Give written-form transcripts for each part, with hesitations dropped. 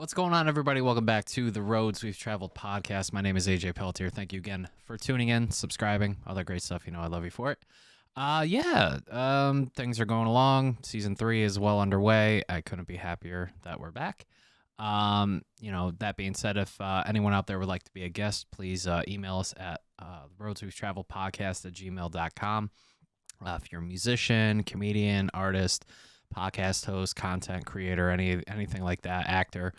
What's going on, everybody? Welcome back to the Roads We've Traveled podcast. My name is AJ Pelletier. Thank you again for tuning in, subscribing, all that great stuff. You know I love you for it. Things are going along. Season 3 is well underway. I couldn't be happier that we're back. That being said, if anyone out there would like to be a guest, please email us at roadswe'vetraveledpodcast@gmail.com. If you're a musician, comedian, artist, podcast host, content creator, anything like that, actor,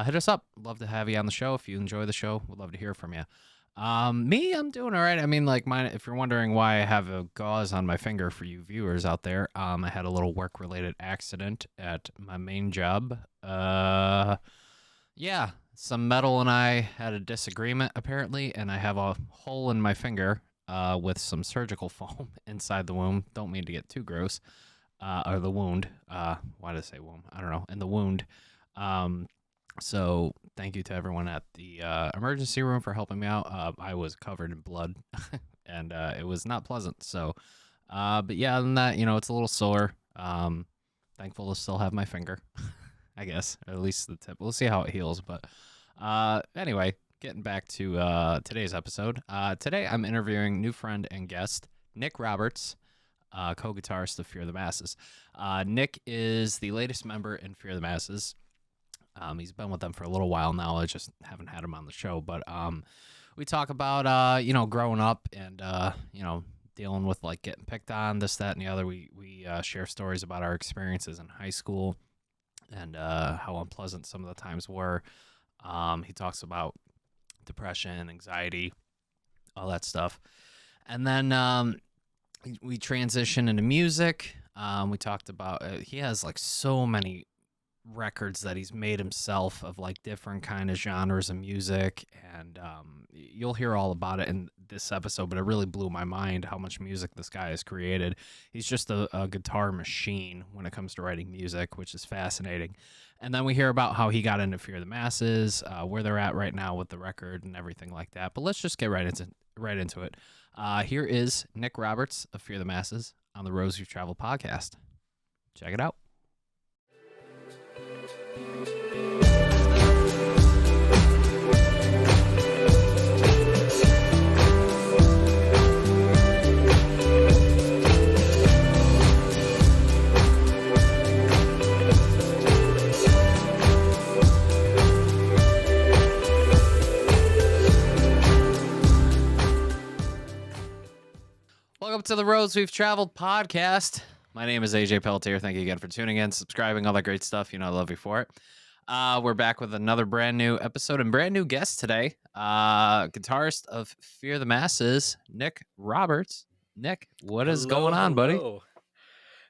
hit us up. Love to have you on the show. If you enjoy the show, we'd love to hear from you. I'm doing all right. I mean, like, if you're wondering why I have a gauze on my finger for you viewers out there, I had a little work-related accident at my main job. Some metal and I had a disagreement, apparently, and I have a hole in my finger with some surgical foam inside the wound. Don't mean to get too gross. Or the wound. Why did I say womb? I don't know. In the wound. So thank you to everyone at the emergency room for helping me out. I was covered in blood, and it was not pleasant. So, but yeah, other than that, it's a little sore. Thankful to still have my finger, I guess, or at least the tip. We'll see how it heals. But anyway, getting back to today's episode. Today I'm interviewing new friend and guest Nick Roberts, co-guitarist of Fear the Masses. Nick is the latest member in Fear the Masses. He's been with them for a little while now. I just haven't had him on the show, but we talk about growing up and dealing with like getting picked on, this, that, and the other. We share stories about our experiences in high school and how unpleasant some of the times were. He talks about depression, anxiety, all that stuff, and then we transition into music. We talked about he has like so many records that he's made himself of like different kind of genres of music, and you'll hear all about it in this episode, but it really blew my mind how much music this guy has created. He's just a guitar machine when it comes to writing music, which is fascinating. And then we hear about how he got into Fear the Masses, where they're at right now with the record and everything like that. But let's just get right into it. Here is Nick Roberts of Fear the Masses on the Roads We've Traveled podcast. Check it out. Welcome to the Roads We've Traveled podcast. My name is AJ Pelletier. Thank you again for tuning in, subscribing, all that great stuff. I love you for it. We're back with another brand new episode and brand new guest today. Guitarist of Fear the Masses, Nick Roberts. Nick, what is going on, buddy?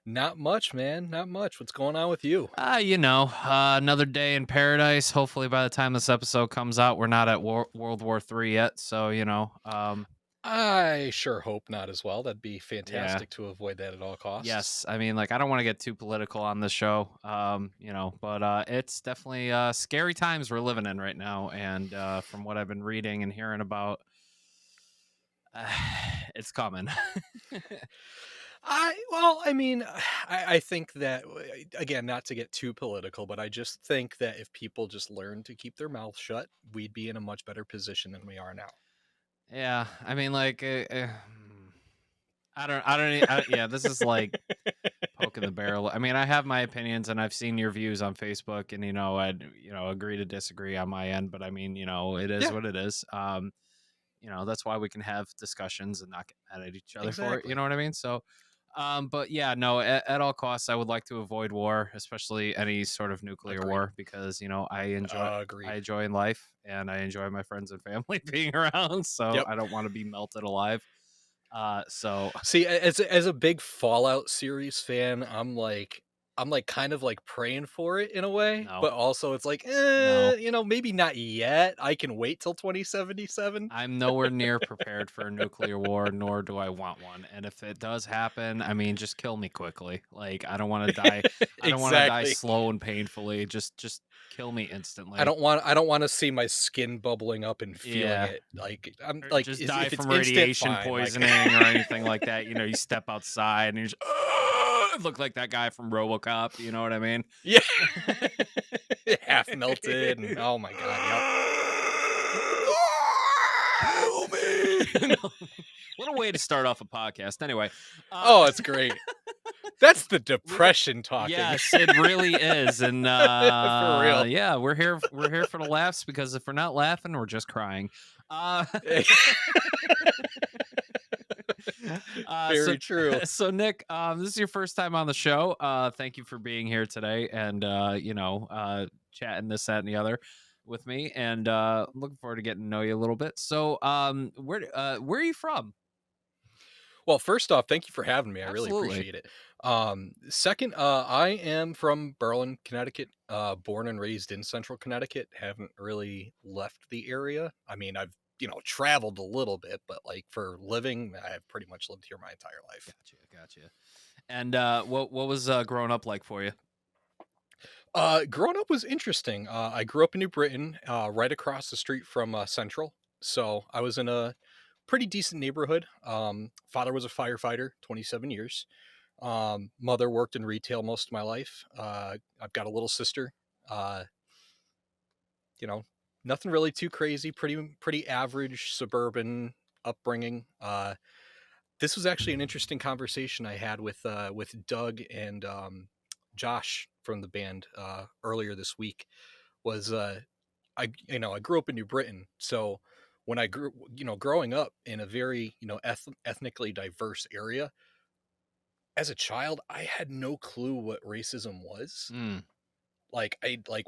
Not much, man. Not much. What's going on with you? Another day in paradise. Hopefully by the time this episode comes out, we're not at World War III yet. So, I sure hope not as well. That'd be fantastic to avoid that at all costs. Yes. I mean, like, I don't want to get too political on this show, but it's definitely scary times we're living in right now. And from what I've been reading and hearing about, it's coming. I think that, again, not to get too political, but I just think that if people just learn to keep their mouth shut, we'd be in a much better position than we are now. Yeah, I mean, like, this is like poking the barrel. I mean, I have my opinions, and I've seen your views on Facebook, and I'd agree to disagree on my end, but I mean, it is what it is. That's why we can have discussions and not get mad at each other for it. You know what I mean? So, at all costs, I would like to avoid war, especially any sort of nuclear war, because I enjoy in life, and I enjoy my friends and family being around. So I don't want to be melted alive. See, as a big Fallout series fan, I'm kind of like praying for it in a way, but also it's like, maybe not yet. I can wait till 2077. I'm nowhere near prepared for a nuclear war, nor do I want one. And if it does happen, I mean, just kill me quickly. Like, I don't want to die. I don't want to die slow and painfully. Just kill me instantly. I don't want to see my skin bubbling up and feeling it. Like, I'm like, just die from radiation poisoning or anything like that. You step outside and you're just, Look like that guy from RoboCop. You know what I mean? Yeah. Half melted. And, oh my God. Kill me. What a way to start off a podcast. Anyway. Oh, it's great. That's the depression talking. Yes, it really is. And For real. yeah, we're here for the laughs, because if we're not laughing, we're just crying. Very true. So Nick, this is your first time on the show. Thank you for being here today and chatting this, that, and the other with me, and looking forward to getting to know you a little bit. So where are you from? Well, first off, thank you for having me. I really Absolutely. appreciate it. Second, I am from Berlin, Connecticut, born and raised in central Connecticut. Haven't really left the area. I mean, I've, traveled a little bit, but like for living, I've pretty much lived here my entire life. Gotcha. And what was growing up like for you? Growing up was interesting. I grew up in New Britain, right across the street from Central. So I was in a pretty decent neighborhood. Father was a firefighter, 27 years. Mother worked in retail most of my life. I've got a little sister. You know, nothing really too crazy. Pretty average suburban upbringing. This was actually an interesting conversation I had with Doug and Josh from the band earlier this week. Was I grew up in New Britain, so when I grew, growing up in a very, ethnically diverse area, as a child, I had no clue what racism was. Like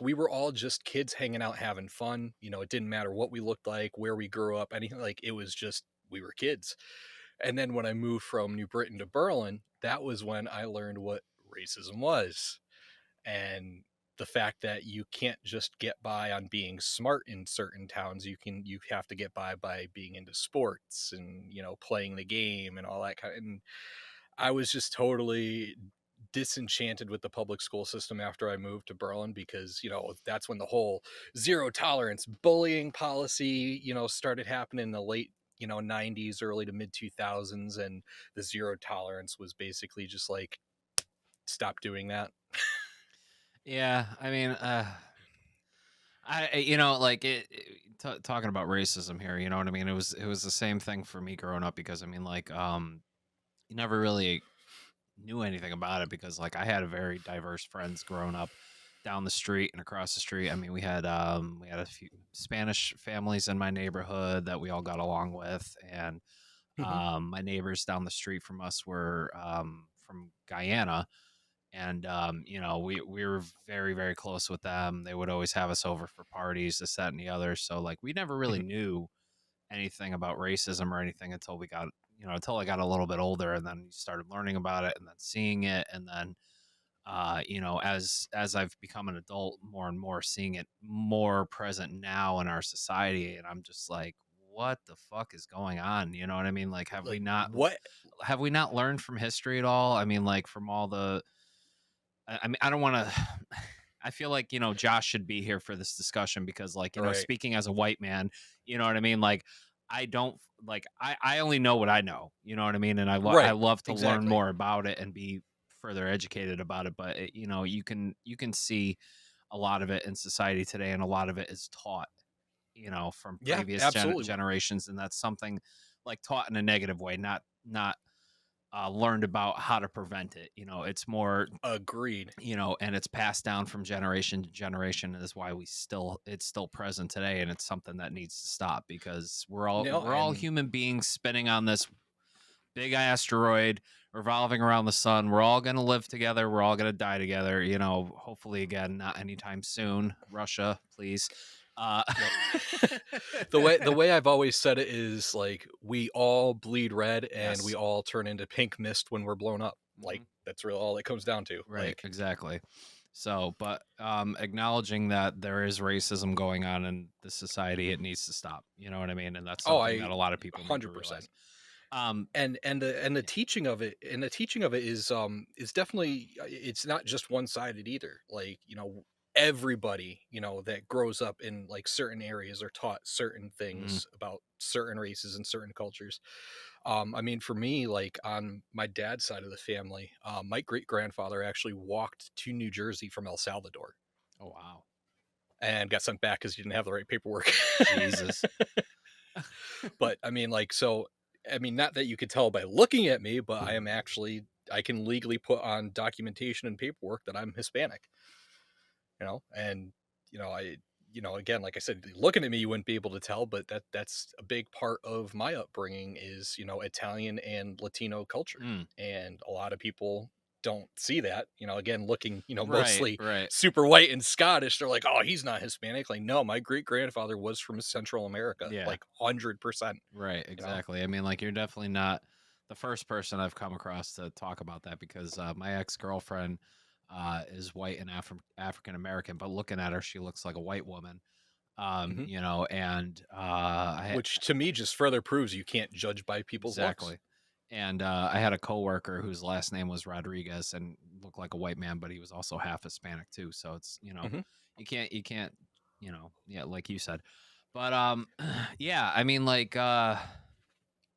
we were all just kids hanging out having fun. It didn't matter what we looked like, where we grew up, anything. Like it was just, we were kids. And then when I moved from New Britain to Berlin, that was when I learned what racism was. And the fact that you can't just get by on being smart in certain towns. You have to get by being into sports and, playing the game and all that kind of, and I was just totally disenchanted with the public school system after I moved to Berlin, because, that's when the whole zero tolerance bullying policy, started happening in the late, 90s, early to mid 2000s. And the zero tolerance was basically just like, stop doing that. Yeah, I mean, talking about racism here, you know what I mean? It was the same thing for me growing up, because I mean, like, you never really knew anything about it, because like I had a very diverse friends growing up down the street and across the street. I mean, we had a few Spanish families in my neighborhood that we all got along with, and my neighbors down the street from us were from Guyana. And we were very, very close with them. They would always have us over for parties, this, that, and the other. So like we never really knew anything about racism or anything until until I got a little bit older, and then started learning about it and then seeing it. And then as I've become an adult, more and more seeing it more present now in our society. And I'm just like, what the fuck is going on? You know what I mean? Like, have we not learned from history at all? I mean, like, from all the, I mean, I don't want to. I feel like Josh should be here for this discussion, because, like, Right. speaking as a white man, you know what I mean. Like, I don't like. I only know what I know. You know what I mean. And I love to learn more about it and be further educated about it. But you can see a lot of it in society today, and a lot of it is taught, from previous generations, and that's something like taught in a negative way, not learned about how to prevent it. It's more agreed. And it's passed down from generation to generation. And that's why it's still present today. And it's something that needs to stop, because we're all human beings spinning on this big asteroid, revolving around the sun. We're all going to live together. We're all going to die together. Hopefully, again, not anytime soon. Russia, please. The way I've always said it is, like, we all bleed red, and we all turn into pink mist when we're blown up. Like, that's really all it comes down to. Right. Like, exactly. So, but acknowledging that there is racism going on in the society, it needs to stop. You know what I mean? And that's something that a lot of people 100%. And the teaching of it, is definitely, it's not just one-sided either. Like, everybody, that grows up in like certain areas are taught certain things about certain races and certain cultures. I mean, for me, like on my dad's side of the family, my great grandfather actually walked to New Jersey from El Salvador Oh wow. and got sent back because he didn't have the right paperwork. Jesus. But I mean, like, so, I mean, not that you could tell by looking at me, but I am actually, I can legally put on documentation and paperwork that I'm Hispanic, and, again, like I said, looking at me, you wouldn't be able to tell, but that's a big part of my upbringing is, Italian and Latino culture. Mm. And a lot of people don't see that, again, looking, Right, mostly right. super white and Scottish. They're like, oh, he's not Hispanic. Like, no, my great grandfather was from Central America, Yeah. like 100%, Right, you know? exactly. I mean, like, you're definitely not the first person I've come across to talk about that because my ex-girlfriend is white and African American, but looking at her, she looks like a white woman. Mhm. And Which to me just further proves you can't judge by people's looks. exactly. And I had a coworker whose last name was Rodriguez and looked like a white man, but he was also half Hispanic too. So it's, Mhm. you can't, yeah, like you said. But yeah, I mean, like,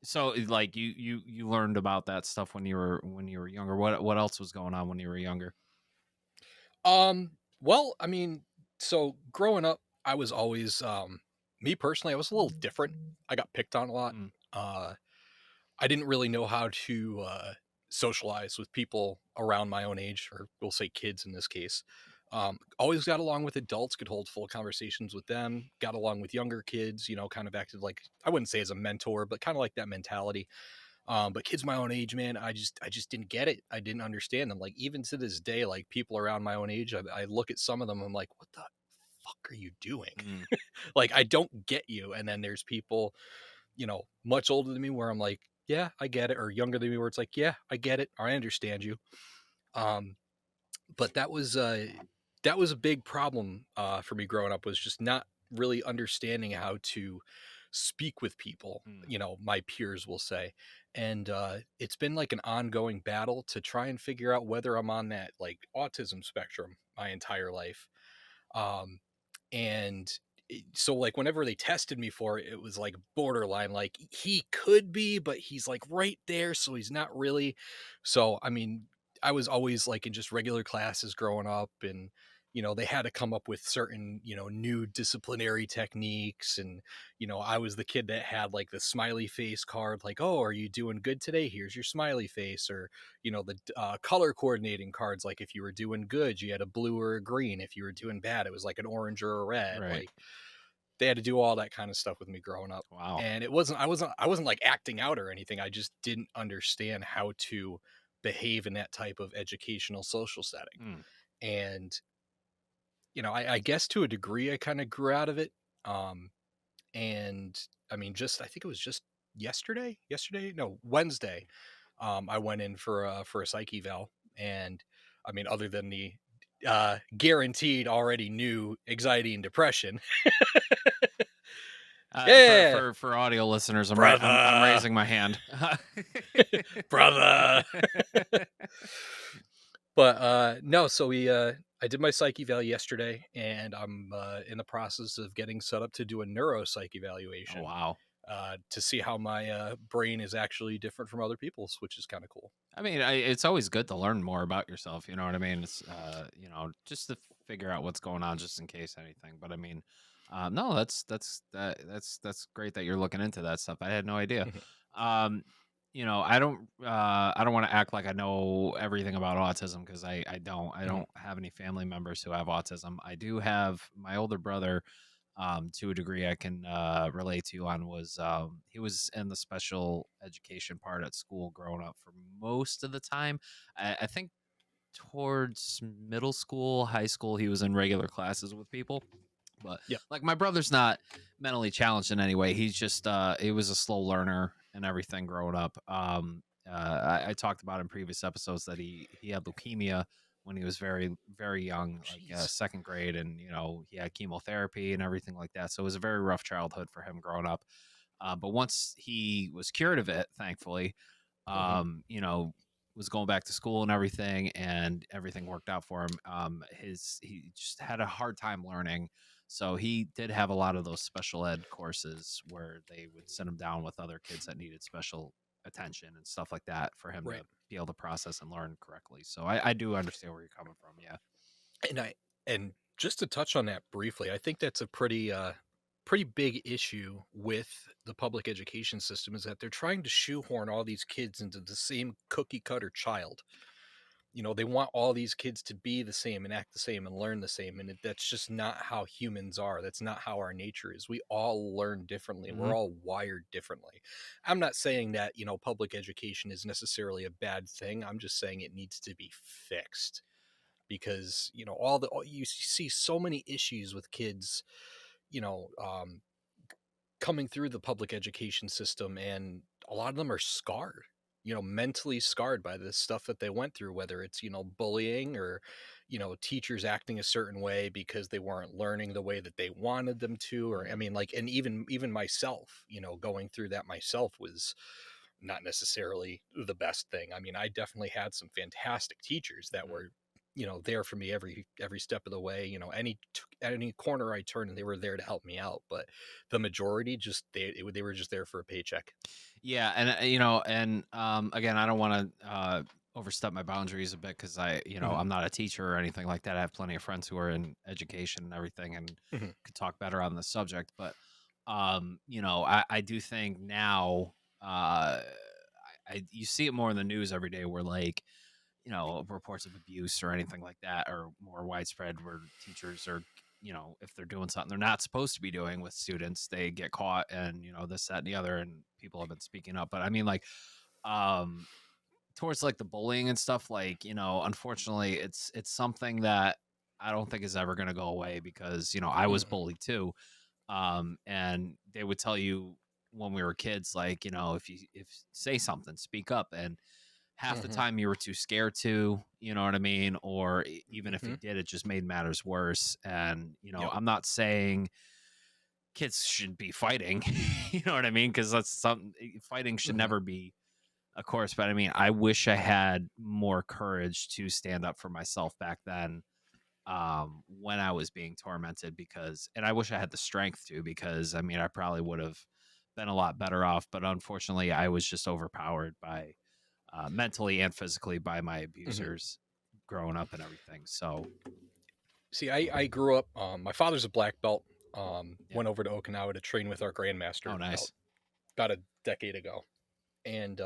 so like you learned about that stuff when you were younger. What else was going on when you were younger? Well, I mean, so growing up, I was always, me personally, I was a little different. I got picked on a lot. Mm, Uh, I didn't really know how to socialize with people around my own age, or we'll say kids in this case. Always got along with adults, could hold full conversations with them, got along with younger kids, kind of acted like, I wouldn't say as a mentor, but kind of like that mentality. But kids my own age, man, I just didn't get it. I didn't understand them. Like even to this day, like people around my own age, I look at some of them, I'm like, what the fuck are you doing? mm, Like I don't get you. And then there's people, much older than me where I'm like, yeah, I get it, or younger than me where it's like, yeah, I get it, or I understand you. Um, but that was a big problem for me growing up, was just not really understanding how to speak with people, mm, my peers will say. And it's been like an ongoing battle to try and figure out whether I'm on that like autism spectrum my entire life. Um and so like whenever they tested me for it, it was like borderline, like he could be, but he's like right there, so he's not really. So I mean, I was always like in just regular classes growing up, and they had to come up with certain new disciplinary techniques. And I was the kid that had like the smiley face card, like, oh, are you doing good today, here's your smiley face. Or the color coordinating cards, like if you were doing good you had a blue or a green, if you were doing bad it was like an orange or a red. right. Like they had to do all that kind of stuff with me growing up. Wow. And I wasn't like acting out or anything. I just didn't understand how to behave in that type of educational social setting. Mm. And I guess to a degree I kind of grew out of it. And I mean, just, I think it was just yesterday, no, Wednesday. I went in for a psych eval. And I mean, other than the guaranteed already new anxiety and depression. For Yeah, for for audio listeners, I'm brother, raising my hand. brother. But no, so I did my psych eval yesterday, and I'm in the process of getting set up to do a neuropsych Oh evaluation wow. to see how my brain is actually different from other people's, which is kind of cool. I mean, it's always good to learn more about yourself. You know what I mean? It's just to figure out what's going on, just in case anything. But I mean, no, that's great that you're looking into that stuff. I had no idea. Mhm. Um, I don't want to act like I know everything about autism because I don't. I Mhm. don't have any family members who have autism. I do have my older brother. To a degree I can relate to you on was he was in the special education part at school growing up for most of the time. I think towards middle school, high school, he was in regular classes with people. But Yep. like my brother's not mentally challenged in any way. He's just he was a slow learner and everything growing up. I talked about in previous episodes that he had leukemia when he was very very young, like Jeez. second grade, and he had chemotherapy and everything like that. So it was a very rough childhood for him growing up. But once he was cured of it, thankfully, Mhm. was going back to school and everything worked out for him. He just had a hard time learning, so he did have a lot of those special ed courses where they would send him down with other kids that needed special attention and stuff like that for him Right. to be able to process and learn correctly. So I do understand where you're coming from. Yeah. And just to touch on that briefly, I think that's a pretty big issue with the public education system, is that they're trying to shoehorn all these kids into the same cookie cutter child. They want all these kids to be the same and act the same and learn the same, and that's just not how humans are. That's not how our nature is. We all learn differently. Mm-hmm. We're all wired differently. I'm not saying that public education is necessarily a bad thing. I'm just saying it needs to be fixed, because you see so many issues with kids, you know um, coming through the public education system, and a lot of them are scarred, mentally scarred by this stuff that they went through, whether it's bullying, or teachers acting a certain way because they weren't learning the way that they wanted them to, or I mean, like, and even myself, going through that myself was not necessarily the best thing. I mean, I definitely had some fantastic teachers that were there for me every step of the way. Any corner I turned, they were there to help me out. But the majority, just they were just there for a paycheck. Yeah, and again, I don't want to overstep my boundaries a bit, because Mhm. I'm not a teacher or anything like that. I have plenty of friends who are in education and everything, and Mhm. could talk better on the subject. But I do think now, you see it more in the news every day, where, like, reports of abuse or anything like that are more widespread, where teachers are, if they're doing something they're not supposed to be doing with students, they get caught, and, this, that, and the other, and people have been speaking up. But I mean, like, um, towards, like, the bullying and stuff, like, unfortunately, it's something that I don't think is ever going to go away, because, I was Mhm. bullied too. And they would tell you when we were kids, like, if say something, speak up. And half the Mhm. time you were too scared to, you know what I mean? Or even if you Mhm. did, it just made matters worse. And, Yep. I'm not saying kids should be fighting, you know what I mean? Because that's something, fighting should Mhm. never be a course. But I mean, I wish I had more courage to stand up for myself back then, when I was being tormented, and I wish I had the strength to, because I mean, I probably would have been a lot better off. But unfortunately, I was just overpowered by, mentally and physically, by my Mhm. abusers growing up and everything. So See, I grew up. My father's a black belt. yeah. Went over to Okinawa to train with our Oh, grandmaster about nice. about a decade ago, and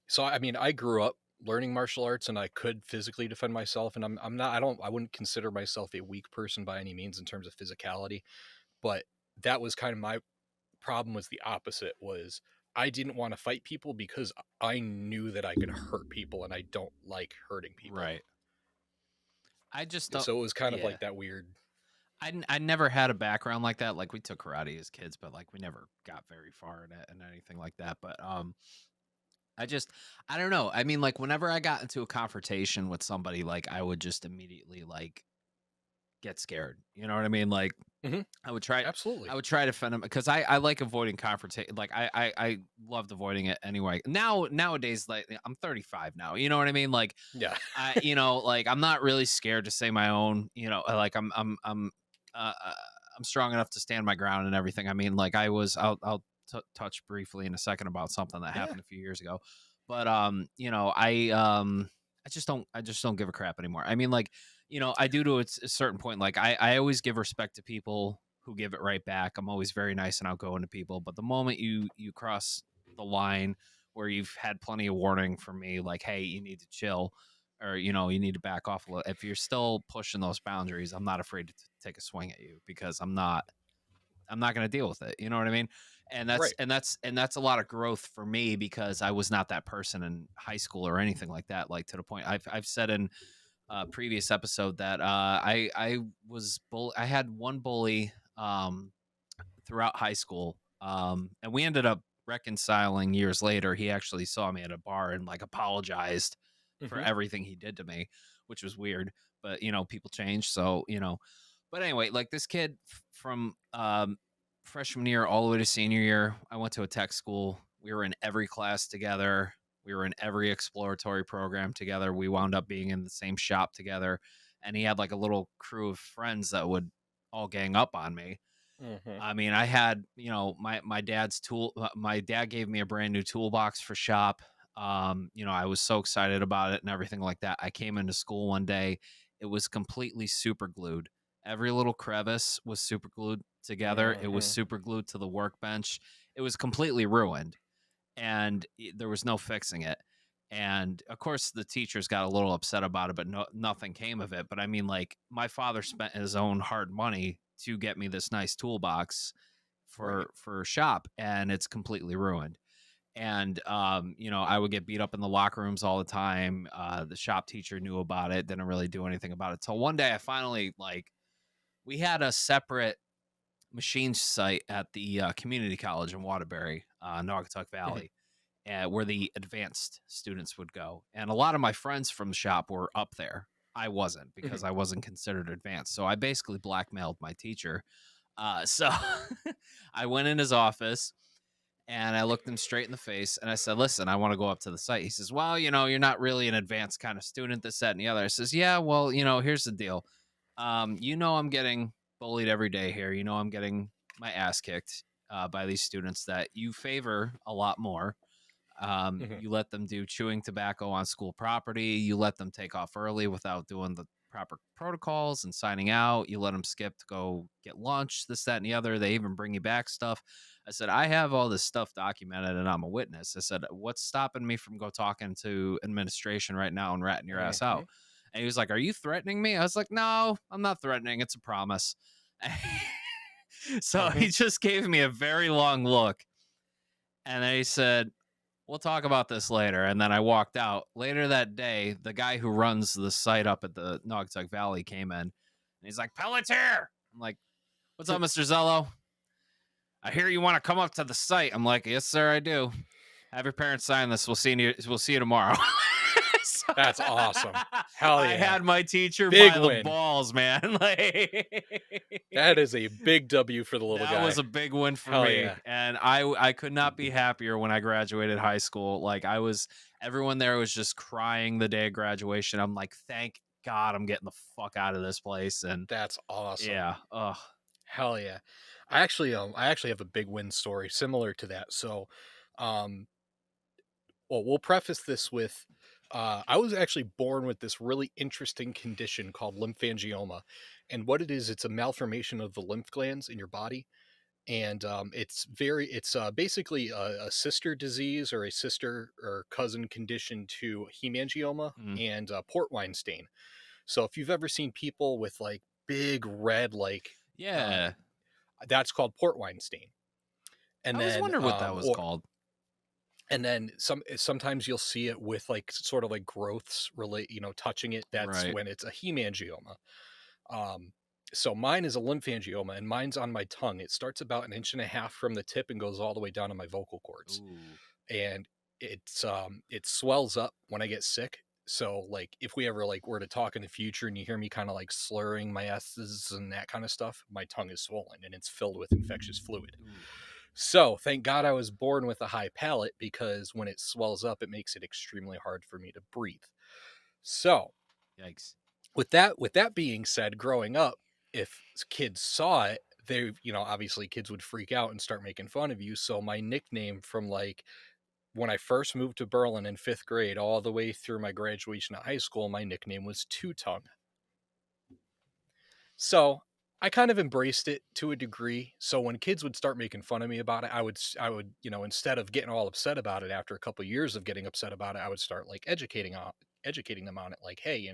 so I mean, I grew up learning martial arts, and I could physically defend myself. And I'm not. I wouldn't consider myself a weak person by any means in terms of physicality. But that was kind of my problem. Was the opposite. Was I didn't want to fight people because I knew that I could hurt people, and I don't like hurting people. Right. I just don't. So it was kind of Yeah. like that weird. I never had a background like that. Like, we took karate as kids, but, like, we never got very far in it and anything like that. But I just, I don't know. I mean, like, whenever I got into a confrontation with somebody, like, I would just immediately, like, get scared. You know what I mean? Like, Mhm. I would try Absolutely. I would try to defend him, because I like avoiding confrontation. Like, I loved avoiding it anyway. Nowadays, like, I'm 35 now. You know what I mean? Like, Yeah. like, I'm not really scared to say my own. Like, I'm strong enough to stand my ground and everything. I mean, like, I'll touch briefly in a second about something that Yeah. happened a few years ago. But I just don't give a crap anymore. I mean, like, I do to a certain point. Like, I always give respect to people who give it right back. I'm always very nice and outgoing to people. But the moment you cross the line, where you've had plenty of warning from me, like, hey, you need to chill, or, you need to back off a little. If you're still pushing those boundaries, I'm not afraid to take a swing at you, because I'm not going to deal with it. You know what I mean? And that's Right. and that's and that's a lot of growth for me, because I was not that person in high school or anything like that. Like, to the point I've said in a previous episode that I had one bully, throughout high school, and we ended up reconciling years later. He actually saw me at a bar and, like, apologized for Mhm. everything he did to me, which was weird. But, people change, so. But anyway, like, this kid, from freshman year all the way to senior year, I went to a tech school. We were in every class together. We were in every exploratory program together. We wound up being in the same shop together. And he had, like, a little crew of friends that would all gang up on me. Mhm. I mean, I had, my dad's tool. My dad gave me a brand new toolbox for shop. I was so excited about it and everything like that. I came into school one day, it was completely super glued. Every little crevice was super glued together. It was Mhm. super glued to the workbench. It was completely ruined, and there was no fixing it. And of course, the teachers got a little upset about it, but nothing came of it. But I mean, like, my father spent his own hard money to get me this nice toolbox Right. for shop, and it's completely ruined. And I would get beat up in the locker rooms all the time. The shop teacher knew about it, didn't really do anything about it. Till one day I finally, like, we had a separate machine site at the community college in Waterbury, Naugatuck Mhm. Valley, where the advanced students would go. And a lot of my friends from the shop were up there. I wasn't, because Mhm. I wasn't considered advanced. So I basically blackmailed my teacher. So I went in his office and I looked him straight in the face and I said, "Listen, I want to go up to the site." He says, "Well, you're not really an advanced kind of student, this, that, and the other." I says, "Yeah, well, here's the deal. I'm getting bullied every day here. I'm getting my ass kicked by these students that you favor a lot more. Mhm. You let them do chewing tobacco on school property. You let them take off early without doing the proper protocols and signing out. You let them skip to go get lunch, this, that, and the other. They even bring you back stuff." I said, "I have all this stuff documented and I'm a witness." I said, "What's stopping me from go talking to administration right now and ratting your ass out?" Mhm. And he was like, "Are you threatening me?" I was like, "No, I'm not threatening. It's a promise." So he Mhm. just gave me a very long look. And then he said, "We'll talk about this later." And then I walked out. Later that day, the guy who runs the site up at the Naugatuck Valley came in and he's like, "Pelletier." I'm like, "What's up, Mr. Zello? I hear you want to come up to the site." I'm like, "Yes, sir, I do. Have your parents sign this. We'll see you tomorrow." So, That's awesome. Hell I yeah. had my teacher Big by the win. balls, man. Like, That is a big W for the little that was guy. a big win for Hell me, yeah. and I could not be happier when I graduated high school. Like, everyone there was just crying the day of graduation. I'm like, "Thank God I'm getting the fuck out of this place." And That's awesome. yeah, ugh, Hell yeah. I actually have a big win story similar to that. So, um, well, we'll preface this with, I was actually born with this really interesting condition called lymphangioma, and what it is, it's a malformation of the lymph glands in your body, and it's basically a sister disease or a sister or cousin condition to hemangioma mm, and port wine stain. So if you've ever seen people with like big red yeah. that's called port wine stain. And I was then wondering what that was called. sometimes you'll see it with like sort of like growths relate, touching it. That's Right. when it's a hemangioma. Um, so mine is a lymphangioma, and mine's on my tongue. It starts about an inch and a half from the tip and goes all the way down to my vocal cords. Ooh. And it swells up when I get sick. So like if we ever like were to talk in the future and you hear me kind of like slurring my s's and that kind of stuff, my tongue is swollen and it's filled with infectious fluid. Ooh. So thank God I was born with a high palate, because when it swells up, it makes it extremely hard for me to breathe. So Yikes. with that being said, growing up, if kids saw it, they, obviously kids would freak out and start making fun of you. So my nickname from like when I first moved to Berlin in 5th grade all the way through my graduation of high school, my nickname was Two Tongue. So I kind of embraced it to a degree. So when kids would start making fun of me about it, I would, instead of getting all upset about it after a couple of years of getting upset about it, I would start like educating them on it. Like, hey,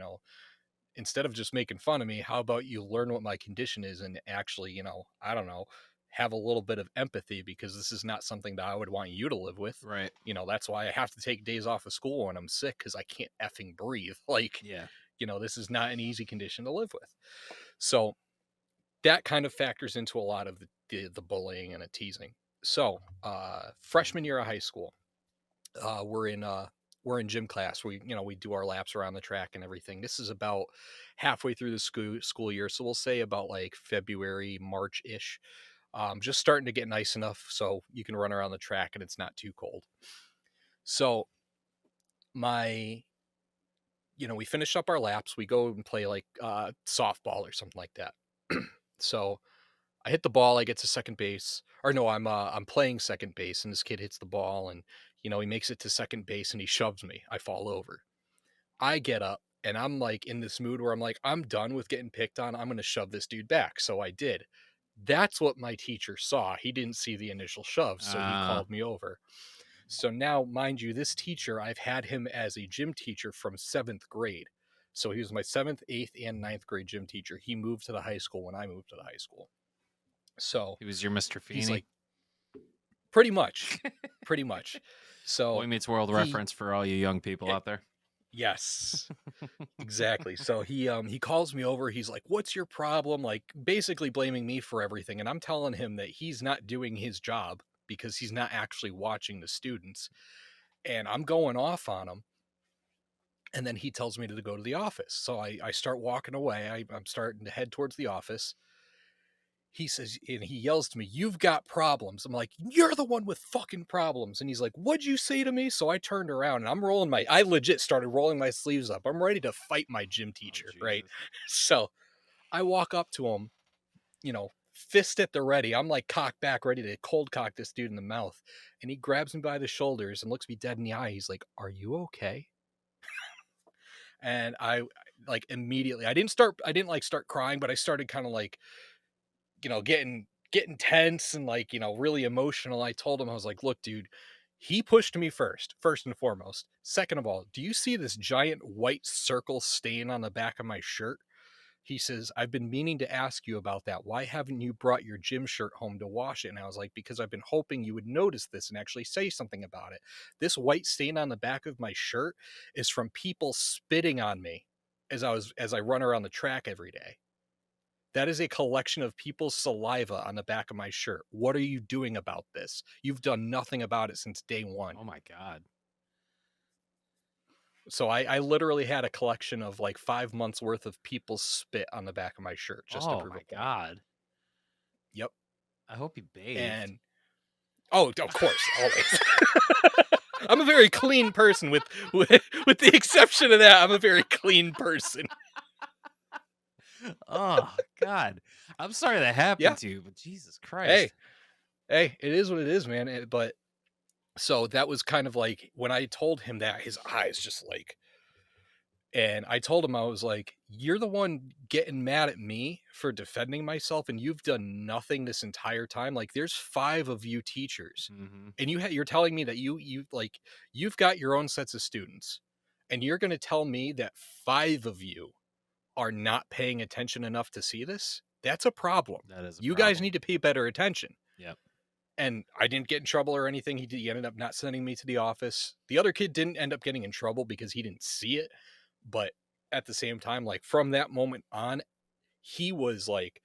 instead of just making fun of me, how about you learn what my condition is and actually, I don't know, have a little bit of empathy, because this is not something that I would want you to live with. Right. That's why I have to take days off of school when I'm sick, because I can't effing breathe. Like, Yeah. this is not an easy condition to live with. So that kind of factors into a lot of the bullying and the teasing. So freshman year of high school, uh, we're in uh, we're in gym class. We do our laps around the track and everything. This is about halfway through the school year, so we'll say about like February, March ish. Just starting to get nice enough so you can run around the track and it's not too cold. So my we finish up our laps. We go and play like softball or something like that. So I hit the ball, I get to second base. Or no, I'm playing second base and this kid hits the ball and he makes it to second base and he shoves me. I fall over. I get up and I'm like in this mood where I'm like, I'm done with getting picked on. I'm going to shove this dude back. So I did. That's what my teacher saw. He didn't see the initial shove, so he called me over. So now, mind you, this teacher, I've had him as a gym teacher from 7th grade. So he was my 7th, 8th, and 9th grade gym teacher. He moved to the high school when I moved to the high school. So he was your Mr. Feeney. He's like, pretty much. Pretty much. So Boy Meets World reference for all you young people out there. Yes, exactly. So he calls me over. He's like, "What's your problem?" Like basically blaming me for everything. And I'm telling him that he's not doing his job because he's not actually watching the students. And I'm going off on him. And then he tells me to go to the office. So I start walking away. I'm starting to head towards the office. He says, and he yells to me, "You've got problems." I'm like, "You're the one with fucking problems." And he's like, "What'd you say to me?" So I turned around and I legit started rolling my sleeves up. I'm ready to fight my gym teacher, right? So I walk up to him, fist at the ready. I'm like cocked back, ready to cold cock this dude in the mouth. And he grabs me by the shoulders and looks me dead in the eye. He's like, "Are you okay?" And I like immediately, I didn't start crying, but I started kind of like, getting tense and like, really emotional. I told him, I was like, "Look, dude, he pushed me first and foremost. Second of all, do you see this giant white circle stain on the back of my shirt?" He says, "I've been meaning to ask you about that. Why haven't you brought your gym shirt home to wash it?" And I was like, "Because I've been hoping you would notice this and actually say something about it. This white stain on the back of my shirt is from people spitting on me as I run around the track every day. That is a collection of people's saliva on the back of my shirt. What are you doing about this? You've done nothing about it since day one." Oh my God. So I literally had a collection of like 5 months worth of people's spit on the back of my shirt just to prove a point. God. Yep. I hope he bathed. And of course, always. I'm a very clean person with the exception of that. I'm a very clean person. Oh God. I'm sorry that happened to you, but Jesus Christ. Hey, it is what it is, man. But so that was kind of like when I told him that, his eyes just like, and I told him, I was like, "You're the one getting mad at me for defending myself, and you've done nothing this entire time. Like, there's 5 of you teachers, and you're telling me that you've got your own sets of students, and you're going to tell me that 5 of you are not paying attention enough to see this? That's a problem. That is a you problem. guys need to pay better attention." Yep. And I didn't get in trouble or anything. He ended up not sending me to the office. The other kid didn't end up getting in trouble because he didn't see it. But at the same time, like from that moment on, he was like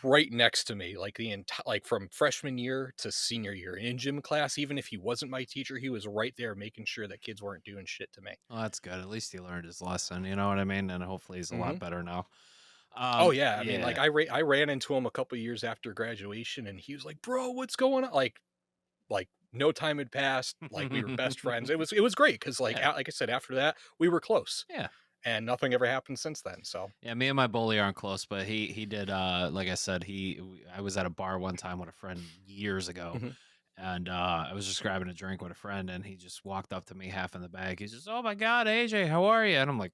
right next to me, like like from freshman year to senior year in gym class. Even if he wasn't my teacher, he was right there making sure that kids weren't doing shit to me. Well, that's good. At least he learned his lesson. You know what I mean? And hopefully he's a lot better now. Oh yeah. I mean, like I ran into him a couple years after graduation and he was like, "Bro, what's going on?" Like no time had passed. Like we were best friends. It was great. Cause like I said, after that we were close. Yeah. And nothing ever happened since then. So yeah, me and my bully aren't close, but he did. Like I said, I was at a bar one time with a friend years ago, and I was just grabbing a drink with a friend, and he just walked up to me half in the bag. He's just, "Oh my God, AJ, how are you?" And I'm like,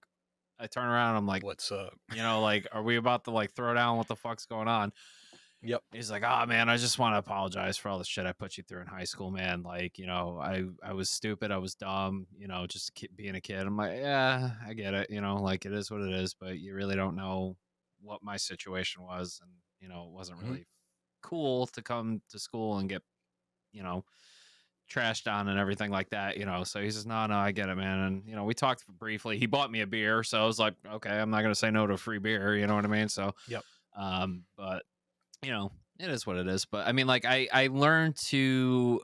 I turn around, I'm like, "What's up?" Like, are we about to like throw down? What the fuck's going on? Yep. He's like, "Oh man, I just want to apologize for all the shit I put you through in high school, man. Like, I was stupid, I was dumb, just being a kid." I'm like, "Yeah, I get it. Like it is what it is, but you really don't know what my situation was, and it wasn't really cool to come to school and get, you know, trashed on and everything like that, So he says, "No, I get it, man." And we talked briefly. He bought me a beer, so I was like, "Okay, I'm not gonna say no to a free beer." You know what I mean? So, yep. But it is what it is. But I mean, like I learned to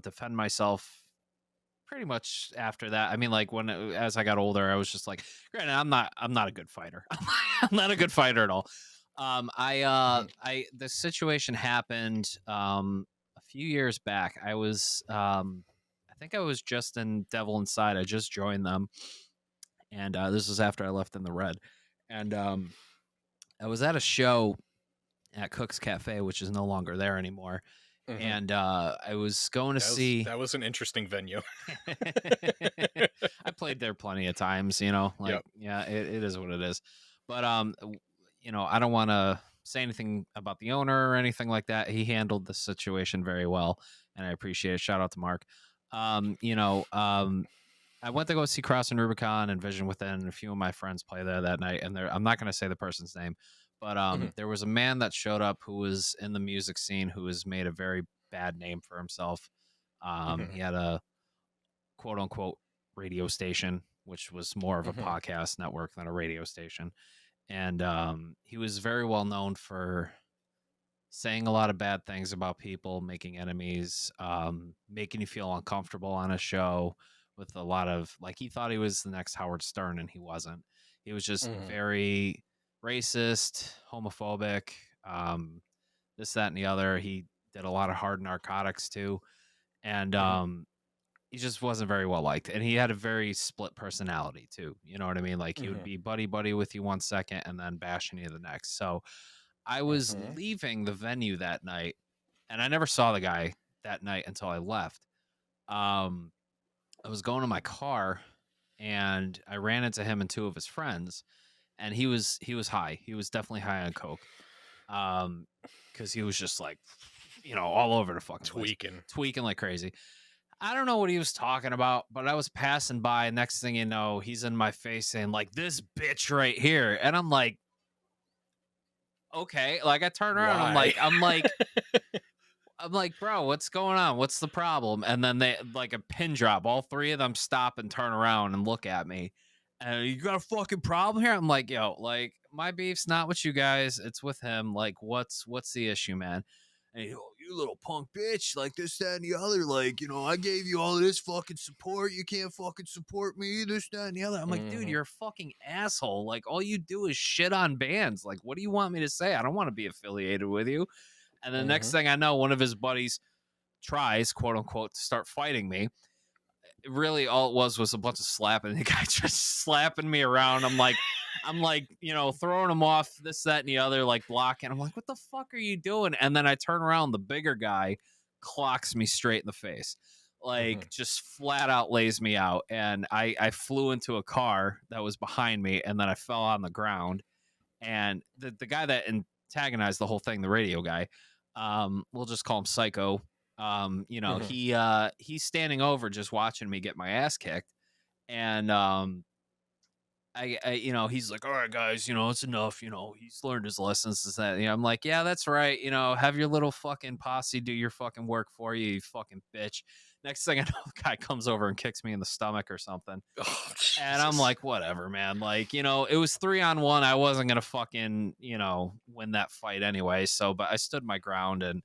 defend myself pretty much after that. I mean, like as I got older, I was just like, granted, I'm not a good fighter. I'm not a good fighter at all. The situation happened a few years back. I was I think I was just in Devil Inside. I just joined them, and this was after I left in the Red, and I was at a show at Cook's Cafe, which is no longer there anymore. Mm-hmm. And I was going to see. That was an interesting venue. I played there plenty of times, you know. Like, Yep. yeah, it is what it is. But you know, I don't want to say anything about the owner or anything like that. He handled the situation very well, and I appreciate it. Shout out to Mark. You know, I went to go see Cross and Rubicon and Vision Within, and a few of my friends play there that night. And I'm not going to say the person's name, but Mm-hmm. there was a man that showed up who was in the music scene who has made a very bad name for himself. Mm-hmm. He had a quote unquote radio station, which was more of a Mm-hmm. podcast network than a radio station. And he was very well known for saying a lot of bad things about people, making enemies, making you feel uncomfortable on a show with a lot of like he thought he was the next Howard Stern and he wasn't. He was just Mm-hmm. very racist, homophobic, this, that, and the other. He did a lot of hard narcotics too. And he just wasn't very well liked. And he had a very split personality too. You know what I mean? Like he would be buddy buddy with you 1 second and then bashing you the next. So I was leaving the venue that night, and I never saw the guy that night until I left. I was going to my car, and I ran into him and 2 of his friends, and he was high. He was definitely high on coke, because he was just like, you know, all over the fucking place, tweaking like crazy. I don't know what he was talking about, but I was passing by. Next thing you know, he's in my face saying like, "This bitch right here," and I'm like, okay, like I turn around, I'm like, bro, what's going on? What's the problem? And then they like a pin drop. All 3 of them stop and turn around and look at me. And you got a fucking problem here? I'm like, yo, like my beef's not with you guys. It's with him. Like, what's the issue, man? And he, oh, you little punk bitch, like this, that, and the other. Like, you know, I gave you all of this fucking support. You can't fucking support me, this, that, and the other. I'm like, dude, you're a fucking asshole. Like, all you do is shit on bands. Like, what do you want me to say? I don't want to be affiliated with you. And the next thing I know, one of his buddies tries, quote unquote, to start fighting me. Really, all it was a bunch of slapping. The guy just slapping me around. I'm like, you know, throwing him off, this, that, and the other, like blocking. I'm like, what the fuck are you doing? And then I turn around, the bigger guy clocks me straight in the face, like just flat out lays me out. And I flew into a car that was behind me, and then I fell on the ground. And the guy that antagonized the whole thing, the radio guy, we'll just call him Psycho. You know, he's standing over just watching me get my ass kicked. And I you know, he's like, all right, guys, you know, it's enough. You know, he's learned his lessons. Is that, you know, I'm like, yeah, that's right. You know, have your little fucking posse do your fucking work for you, you fucking bitch. Next thing I know, the guy comes over and kicks me in the stomach or something. Oh, and I'm like, whatever, man. Like, you know, it was 3-on-1. I wasn't going to fucking, you know, win that fight anyway. So, but I stood my ground and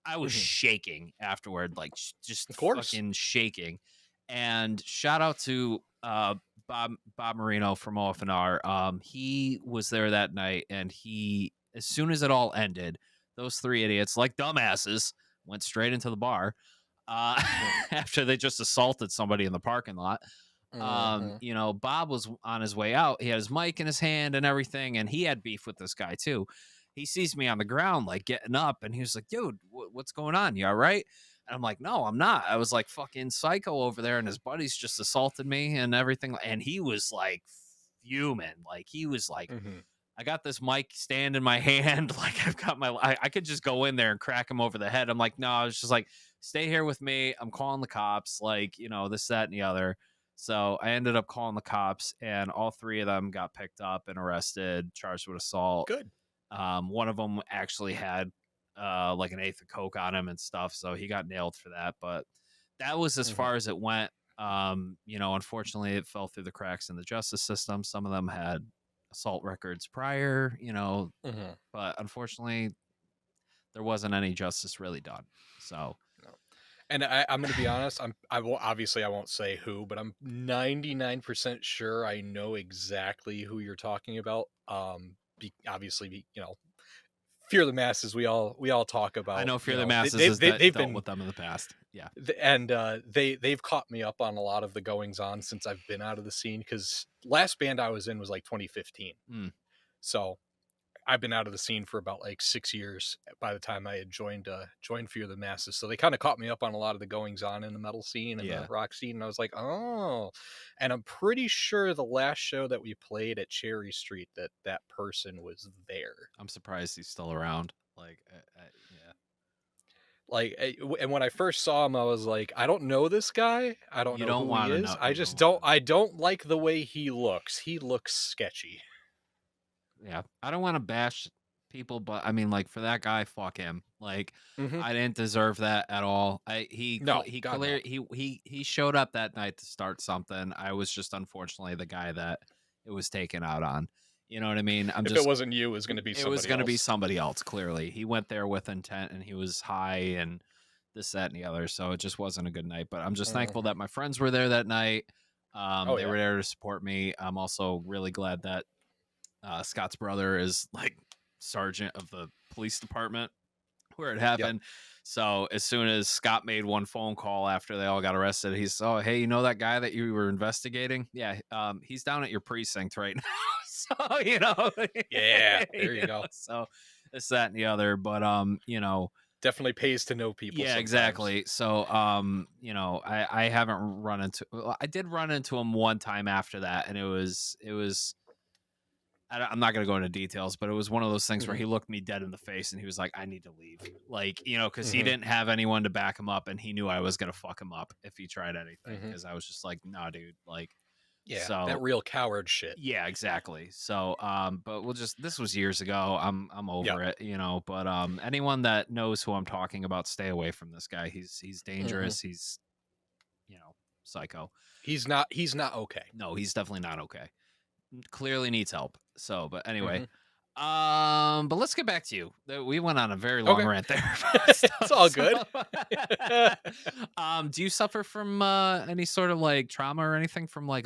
I was shaking afterward, like just fucking shaking. And shout out to Bob Marino from OFNR. He was there that night, and he, as soon as it all ended, those 3 idiots, like dumbasses, went straight into the bar after they just assaulted somebody in the parking lot. You know, Bob was on his way out. He had his mic in his hand and everything, and he had beef with this guy too. He sees me on the ground, like getting up, and he was like, dude, what's going on? You all right? And I'm like, no, I'm not. I was like fucking Psycho over there, and his buddies just assaulted me and everything. And he was like fuming. Like he was like, I got this mic stand in my hand. Like I've got I could just go in there and crack him over the head. I'm like, no, I was just like, stay here with me. I'm calling the cops. Like, you know, this, that, and the other. So I ended up calling the cops, and all 3 of them got picked up and arrested, charged with assault. Good. One of them actually had like an eighth of coke on him and stuff, so he got nailed for that. But that was as far as it went. You know, unfortunately, it fell through the cracks in the justice system. Some of them had assault records prior, you know, but unfortunately, there wasn't any justice really done. So. And I'm going to be honest. I won't say who, but I'm 99% sure I know exactly who you're talking about. Obviously, you know, Fear the Masses. We all talk about. I know Fear the Masses. They've been with them in the past. Yeah, and they've caught me up on a lot of the goings on since I've been out of the scene. Because last band I was in was like 2015. So I've been out of the scene for about like 6 years by the time I had joined Fear the Masses. So they kind of caught me up on a lot of the goings on in the metal scene and the Yeah. rock scene. And I was like, oh, and I'm pretty sure the last show that we played at Cherry Street that person was there. I'm surprised he's still around. Like, yeah. Like, and when I first saw him, I was like, I don't know this guy. I don't You know don't who he want to is. know. I You just don't want don't. to know. I don't like the way he looks. He looks sketchy. Yeah, I don't want to bash people, but I mean, like for that guy, fuck him. Like, Mm-hmm. I didn't deserve that at all. No, He God no. clear he showed up that night to start something. I was just unfortunately the guy that it was taken out on. You know what I mean? If it wasn't you, it was going to be It was somebody going to be else. somebody else. Clearly, he went there with intent, and he was high and this, that, and the other. So it just wasn't a good night. But I'm just thankful Mm-hmm. that my friends were there that night. Oh They yeah. were there to support me. I'm also really glad that Scott's brother is like sergeant of the police department where it happened. Yep. So as soon as Scott made one phone call after they all got arrested, he's, oh, hey, you know that guy that you were investigating? Yeah, he's down at your precinct right now. So, you know, yeah, there you go. So this, that, and the other. But you know, definitely pays to know people. Yeah, sometimes. Exactly. So you know, I haven't run into. I did run into him one time after that, and it was. I'm not going to go into details, but it was one of those things where he looked me dead in the face and he was like, I need to leave. Like, you know, because he didn't have anyone to back him up and he knew I was going to fuck him up if he tried anything. Because I was just like, nah, dude. Like, yeah, so, that real coward shit. Yeah, exactly. So, but this was years ago. I'm over it, you know, but anyone that knows who I'm talking about, stay away from this guy. He's dangerous. He's, you know, psycho. He's not okay. No, he's definitely not okay. Clearly needs help. So, but anyway, but let's get back to you. We went on a very long rant there. It's all good. Do you suffer from any sort of like trauma or anything from like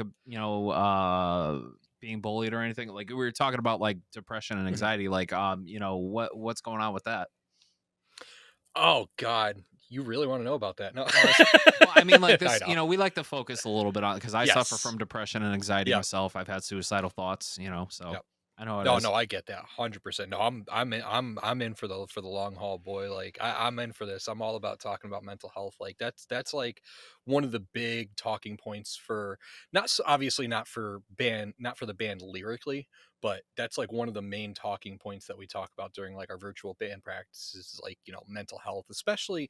being bullied or anything? Like we were talking about like depression and anxiety. Like you know, what's going on with that? Oh God, you really want to know about that? No, well, I mean, like this, you know, we like to focus a little bit on because I suffer from depression and anxiety myself. I've had suicidal thoughts, you know, so I know. No, I get that 100%. No, I'm in for the long haul, boy. Like I'm in for this. I'm all about talking about mental health. Like that's like one of the big talking points for obviously not for the band lyrically, but that's like one of the main talking points that we talk about during like our virtual band practices, like, you know, mental health, especially,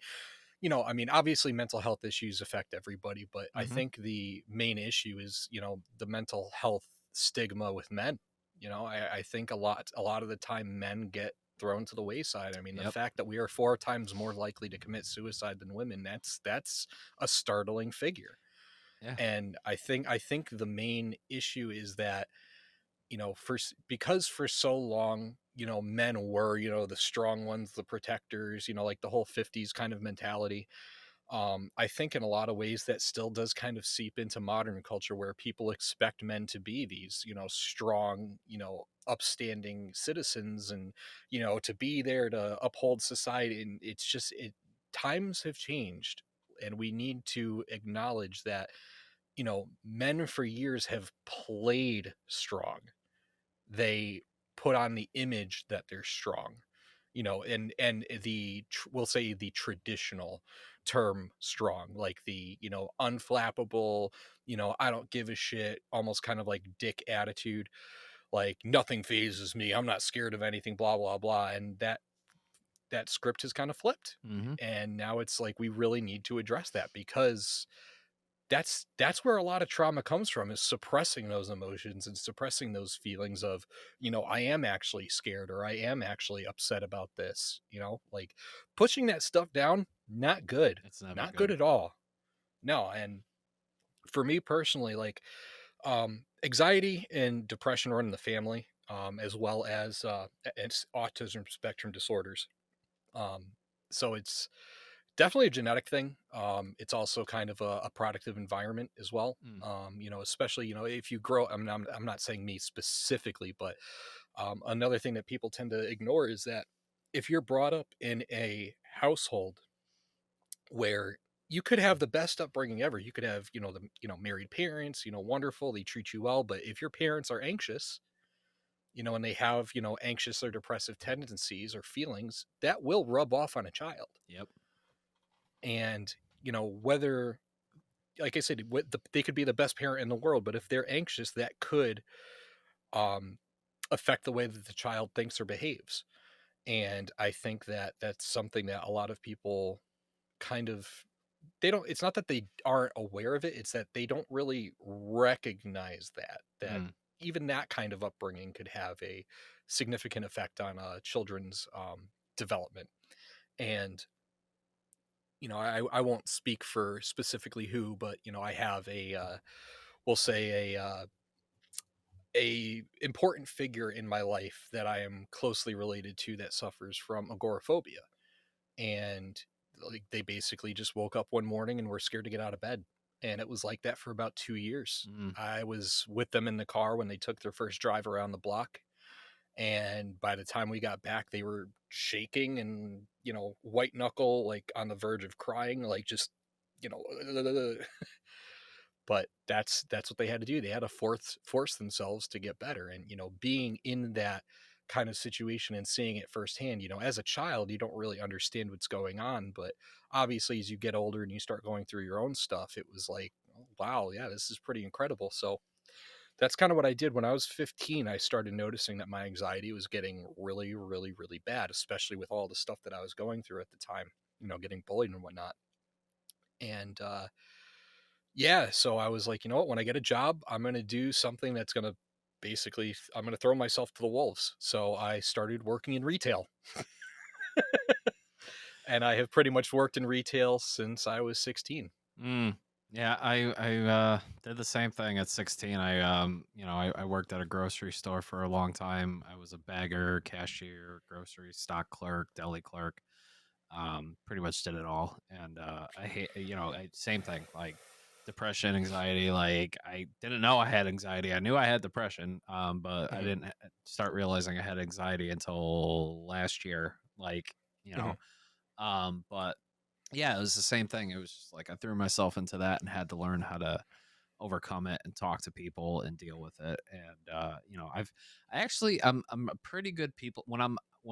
you know, I mean, obviously mental health issues affect everybody, but I think the main issue is, you know, the mental health stigma with men. You know, I think a lot of the time men get thrown to the wayside. I mean, the fact that we are 4 times more likely to commit suicide than women, that's a startling figure. Yeah. And I think the main issue is that, you know, because for so long, you know, men were, you know, the strong ones, the protectors, you know, like the whole 50s kind of mentality. I think in a lot of ways that still does kind of seep into modern culture where people expect men to be these, you know, strong, you know, upstanding citizens and, you know, to be there to uphold society. And it's just, times have changed and we need to acknowledge that, you know, men for years have played strong. They put on the image that they're strong, you know, and we'll say the traditional term strong, like the, you know, unflappable, you know, I don't give a shit, almost kind of like dick attitude, like nothing phases me, I'm not scared of anything, blah blah blah. And that script has kind of flipped. And now it's like we really need to address that because that's where a lot of trauma comes from, is suppressing those emotions and suppressing those feelings of, you know, I am actually scared or I am actually upset about this, you know, like pushing that stuff down, not good. It's never not good at all. No. And for me personally, like anxiety and depression run in the family, as well as it's autism spectrum disorders. So it's definitely a genetic thing. It's also kind of a product of environment as well. You know, especially, you know, if you grow, I'm not saying me specifically, but another thing that people tend to ignore is that if you're brought up in a household where you could have the best upbringing ever, you could have, you know, married parents, you know, wonderful, they treat you well, but if your parents are anxious, and they have, anxious or depressive tendencies or feelings, that will rub off on a child. Yep. And, whether, like I said, they could be the best parent in the world, but if they're anxious, that could um, affect the way that the child thinks or behaves. And I think that that's something that a lot of people kind of, it's not that they aren't aware of it, it's that they don't really recognize that Mm. even that kind of upbringing could have a significant effect on children's development. And I won't speak for specifically who, but I have we'll say a important figure in my life that I am closely related to that suffers from agoraphobia. And like they basically just woke up one morning and were scared to get out of bed. And it was like that for about 2 years. Mm. I was with them in the car when they took their first drive around the block. And by the time we got back, they were shaking and, white knuckle, like on the verge of crying, like just, you know, but that's what they had to do. They had to force themselves to get better. And, being in that kind of situation and seeing it firsthand, as a child, you don't really understand what's going on. But obviously, as you get older and you start going through your own stuff, it was like, oh, wow, yeah, this is pretty incredible. So that's kind of what I did when I was 15. I started noticing that my anxiety was getting really, really, really bad, especially with all the stuff that I was going through at the time, getting bullied and whatnot. And yeah, so I was like, you know what, when I get a job, I'm going to do something that's going to basically, I'm going to throw myself to the wolves. So I started working in retail. And I have pretty much worked in retail since I was 16. Mm. Yeah, I did the same thing at 16. I worked at a grocery store for a long time. I was a bagger, cashier, grocery stock clerk, deli clerk. Pretty much did it all. And I hate, same thing, like depression, anxiety. Like I didn't know I had anxiety. I knew I had depression, but I Mhm, didn't start realizing I had anxiety until last year. Like, you mhm, know, but yeah, it was the same thing. It was just like I threw myself into that and had to learn how to overcome it and talk to people and deal with it. And I'm a pretty good people when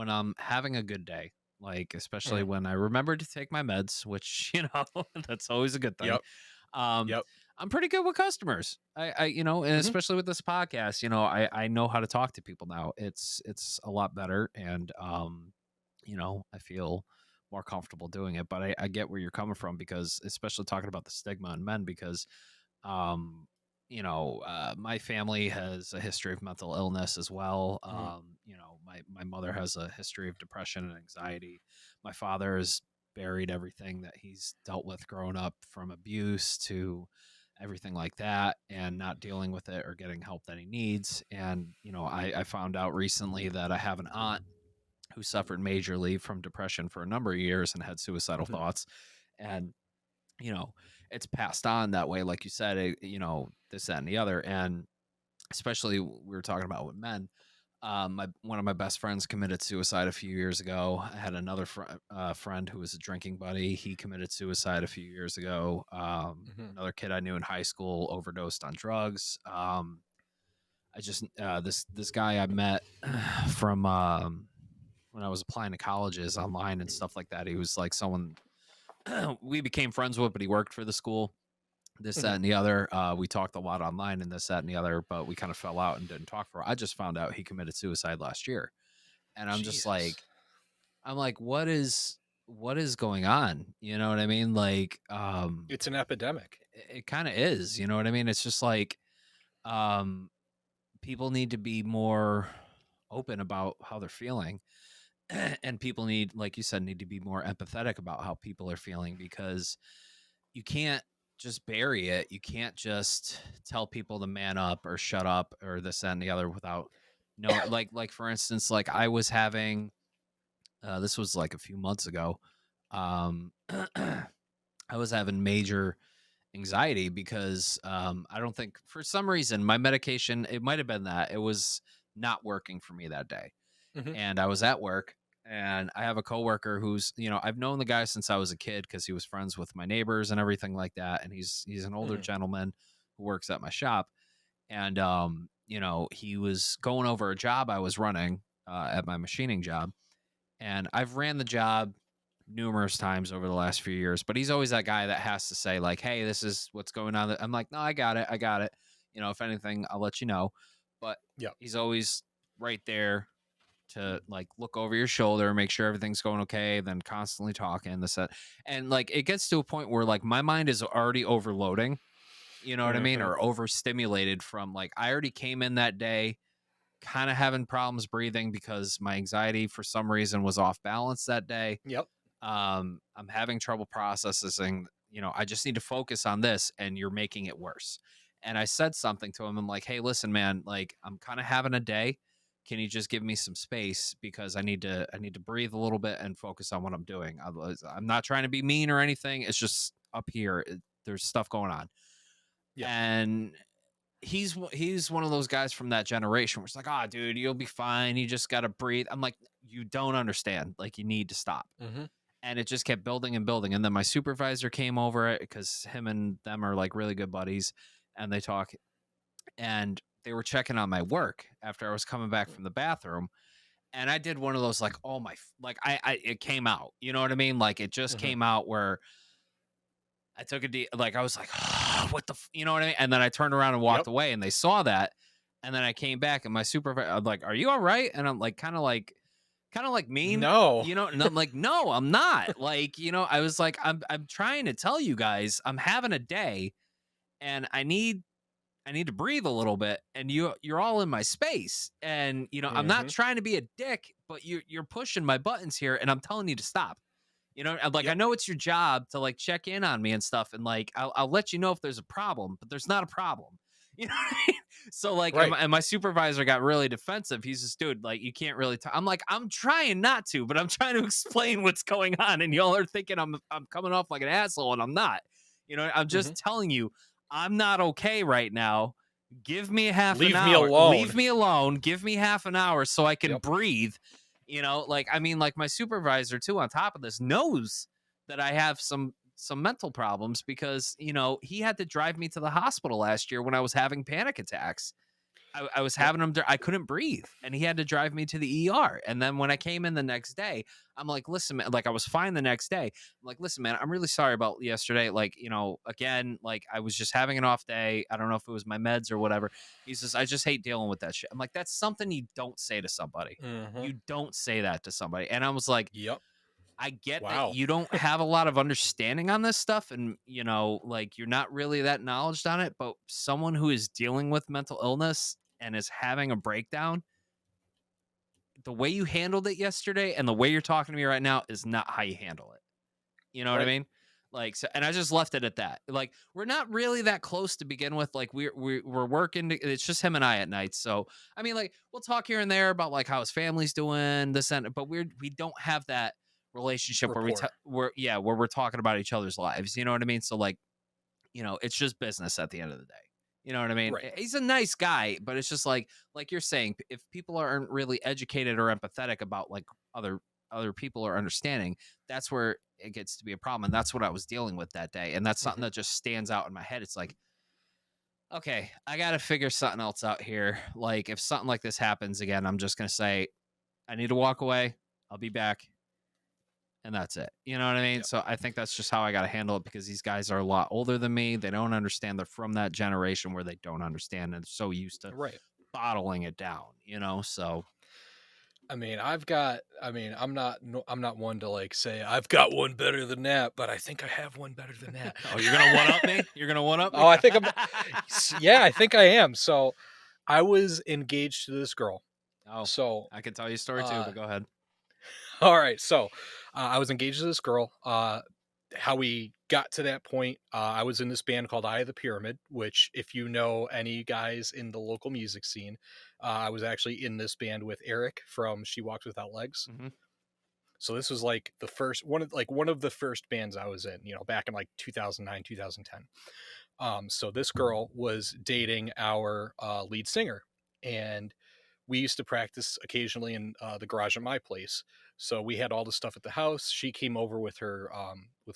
I'm having a good day, like especially mhm. when I remember to take my meds, which that's always a good thing. Yep, Um, yep. I'm pretty good with customers. And Mhm, especially with this podcast, I know how to talk to people now. It's a lot better, and I feel more comfortable doing it. But I get where you're coming from because, especially talking about the stigma in men, because um, my family has a history of mental illness as well. mhm, My mother has a history of depression and anxiety. My father has buried everything that he's dealt with growing up, from abuse to everything like that, and not dealing with it or getting help that he needs. And I found out recently that I have an aunt who suffered majorly from depression for a number of years and had suicidal mhm, thoughts. And you know, it's passed on that way, like you said, this, that, and the other. And especially we were talking about with men. One of my best friends committed suicide a few years ago. I had another friend who was a drinking buddy. He committed suicide a few years ago. mhm. Another kid I knew in high school overdosed on drugs. I just this guy I met from when I was applying to colleges online and stuff like that. He was like someone we became friends with, but he worked for the school. This, that, Mhm. and the other. We talked a lot online and this, that, and the other, but we kind of fell out and didn't talk for. I just found out he committed suicide last year, and I'm just Jesus. like, what is going on? You know what I mean? Like, It's an epidemic. it kind of is. You know what I mean? It's just like, um, people need to be more open about how they're feeling, and people need, like you said, need to be more empathetic about how people are feeling, because you can't just bury it. You can't just tell people to man up or shut up or this that, and the other without knowing. Like for instance, like I was having this was like a few months ago. Um, I was having major anxiety because I don't think, for some reason, my medication, it might have been that it was not working for me that day. Mhm, And I was at work, and I have a coworker who's, I've known the guy since I was a kid because he was friends with my neighbors and everything like that. And he's an older mhm, gentleman who works at my shop. And he was going over a job I was running at my machining job, and I've ran the job numerous times over the last few years, but he's always that guy that has to say like, "Hey, this is what's going on." I'm like, "No, I got it. I got it. If anything, I'll let you know." But Yeah. he's always right there to like look over your shoulder, make sure everything's going okay, then constantly talking this that. And like it gets to a point where like my mind is already overloading, you know what I mean, Mm-hmm. or overstimulated from like I already came in that day kind of having problems breathing because my anxiety for some reason was off balance that day. Yep. I'm having trouble processing, I just need to focus on this and you're making it worse. And I said something to him. I'm like, "Hey, listen, man, like I'm kind of having a day. Can you just give me some space because I need to breathe a little bit and focus on what I'm doing. Otherwise, I'm not trying to be mean or anything. It's just up here. There's stuff going on." Yeah. And he's one of those guys from that generation where it's like, "Ah, dude, you'll be fine. You just got to breathe." I'm like, "You don't understand. Like you need to stop." Mm-hmm. And it just kept building and building. And then my supervisor came over it because him and them are like really good buddies, and they talk. And they were checking on my work after I was coming back from the bathroom, and I did one of those like, oh my, like I it came out. You know what I mean? Like it just Mm-hmm. came out where I took a deep, like I was like, what the, you know what I mean? And then I turned around and walked Yep. away, and they saw that. And then I came back, and my supervisor, I'm like, "Are you all right?" And I'm like, kind of like mean, No. and I'm like, "No, I'm not." Like, I was like, I'm trying to tell you guys, I'm having a day, and I need to breathe a little bit, and you're all in my space, and I'm not Mm-hmm. trying to be a dick, but you're pushing my buttons here, and I'm telling you to stop. I'm like, I Yep. know it's your job to like check in on me and stuff, and like I'll let you know if there's a problem, but there's not a problem. What I mean? So like, Right. and my supervisor got really defensive. He's just, "Dude, like you can't really." I'm like, I'm trying not to, but I'm trying to explain what's going on, and y'all are thinking I'm coming off like an asshole, and I'm not. I'm Mm-hmm. just telling you, I'm not okay right now. Give me half an Leave me hour. Leave alone. me alone. Give me half an hour so I can Yep. breathe. Like I mean, like my supervisor too. On top of this, knows that I have some mental problems because he had to drive me to the hospital last year when I was having panic attacks. I was Yep. having him. I couldn't breathe, and he had to drive me to the ER. And then when I came in the next day, I'm like, "Listen, man," like I was fine the next day. I'm like, "Listen, man, I'm really sorry about yesterday. Like, again, like I was just having an off day. I don't know if it was my meds or whatever." He says, "I just hate dealing with that shit." I'm like, "That's something you don't say to somebody. Mm-hmm. You don't say that to somebody." And I was like, Yep. I get that Wow. you don't have a lot of understanding on this stuff, and like you're not really that knowledge on it, but someone who is dealing with mental illness and is having a breakdown, the way you handled it yesterday and the way you're talking to me right now is not how you handle it. You know what I Right. mean? Like, so, and I just left it at that. Like, we're not really that close to begin with. Like, we're working. It's just him and I at night. So, I mean, like, we'll talk here and there about like how his family's doing, this and, but we don't have that relationship where Rapport. where we're talking about each other's lives. You know what I mean? So, like, it's just business at the end of the day. You know what I mean? Right. He's a nice guy, but it's just like you're saying, if people aren't really educated or empathetic about like other people or understanding, that's where it gets to be a problem. And that's what I was dealing with that day. And that's something Mm-hmm. that just stands out in my head. It's like, okay, I got to figure something else out here. Like if something like this happens again, I'm just going to say, I need to walk away. I'll be back. And that's it. You know what I mean? Yep. So I think that's just how I got to handle it because these guys are a lot older than me. They don't understand. They're from that generation where they don't understand and so used to Right. bottling it down. So I mean, I'm not one to like say I've got one better than that, but I think I have one better than that. oh, you're gonna one up me? You're gonna one up Oh, me? I think yeah, I think I am. So, I was engaged to this girl. Oh, So, I can tell you a story too, uh but go ahead. all right. So, I was engaged to this girl. How we got to that point, I was in this band called Eye of the Pyramid, which, if you know any guys in the local music scene, I was actually in this band with Eric from She Walks Without Legs. Hmm. So this was like one of the first bands I was in, back in like 2009, 2010. So this girl was dating our lead singer, and we used to practice occasionally in the garage at my place. So we had all the stuff at the house. She came over with her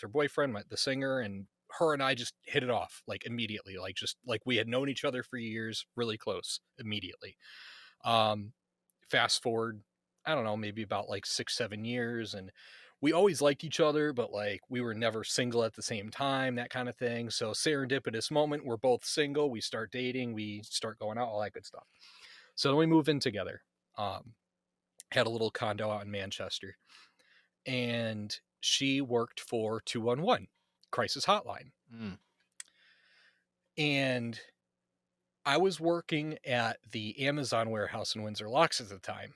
boyfriend, the singer, and her and I just hit it off like immediately, like just like we had known each other for years, really close immediately. Fast forward, I don't know, maybe about like 6, 7 years, and we always liked each other, but like we were never single at the same time, that kind of thing. So serendipitous moment, we're both single, we start dating, we start going out, all that good stuff. So then we move in together. Had a little condo out in Manchester, and she worked for 211 crisis hotline. And I was working at the Amazon warehouse in Windsor Locks at the time.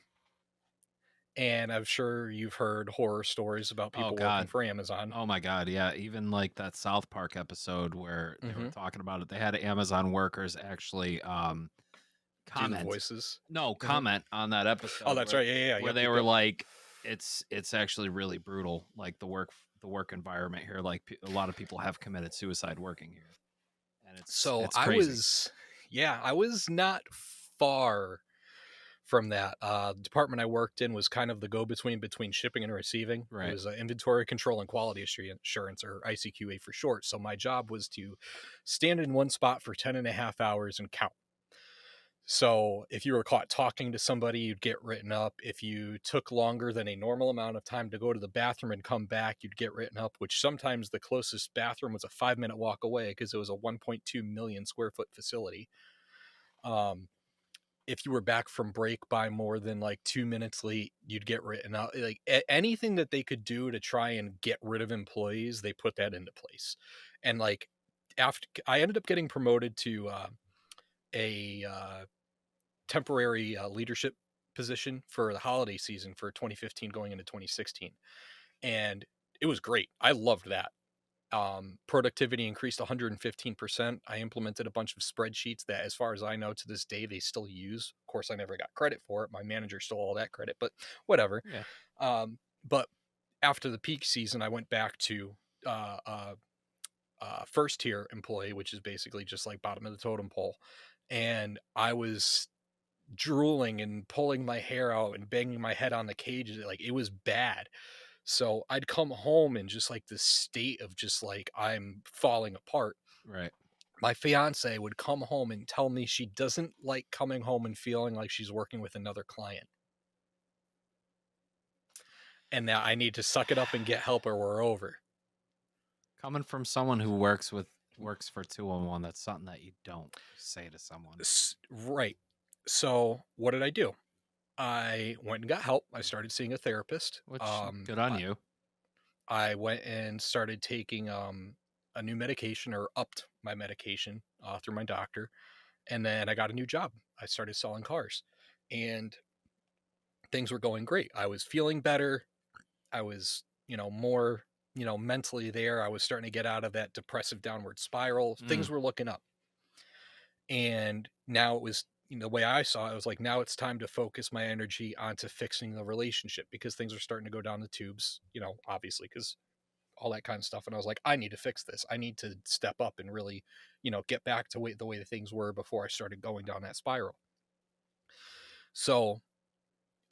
And I'm sure you've heard horror stories about people working for Amazon. Oh my God. Yeah. Even like that South Park episode where they were talking about it. They had Amazon workers actually comment voices. comment on that episode. Oh, that's right. Yeah. Where they were like, it's actually really brutal. Like the work environment here. Like a lot of people have committed suicide working here. And it's crazy. I was not far from that. The department I worked in was kind of the go-between between shipping and receiving. Right. It was inventory control and quality assurance, or ICQA for short. So my job was to stand in one spot for 10.5 hours and count. So if you were caught talking to somebody, you'd get written up. If you took longer than a normal amount of time to go to the bathroom and come back, you'd get written up, which sometimes the closest bathroom was a 5-minute walk away because it was a 1.2 million square foot facility. If you were back from break by more than like 2 minutes late, you'd get written out. Like anything that they could do to try and get rid of employees, they put that into place. And like after I ended up getting promoted to a temporary leadership position for the holiday season for 2015 going into 2016. And it was great. I loved that. Productivity increased 115%. I implemented a bunch of spreadsheets that, as far as I know, to this day, they still use. Of course, I never got credit for it. My manager stole all that credit, but whatever. Yeah. But after the peak season, I went back to first tier employee, which is basically just like bottom of the totem pole. And I was drooling and pulling my hair out and banging my head on the cage. Like it was bad. So I'd come home in just like this state of just like I'm falling apart. Right. My fiance would come home and tell me she doesn't like coming home and feeling like she's working with another client. And now I need to suck it up and get help or we're over. Coming from someone who works for 211, that's something that you don't say to someone. Right. So what did I do? I went and got help. I started seeing a therapist. Which, good on you. I went and started taking a new medication, or upped my medication through my doctor. And then I got a new job. I started selling cars and things were going great. I was feeling better. I was, more, mentally there. I was starting to get out of that depressive downward spiral. Things were looking up. And now it was, the way I saw it, was like, now it's time to focus my energy onto fixing the relationship because things are starting to go down the tubes, obviously, because all that kind of stuff. And I was like, I need to fix this. I need to step up and really, get back to the way things were before I started going down that spiral. So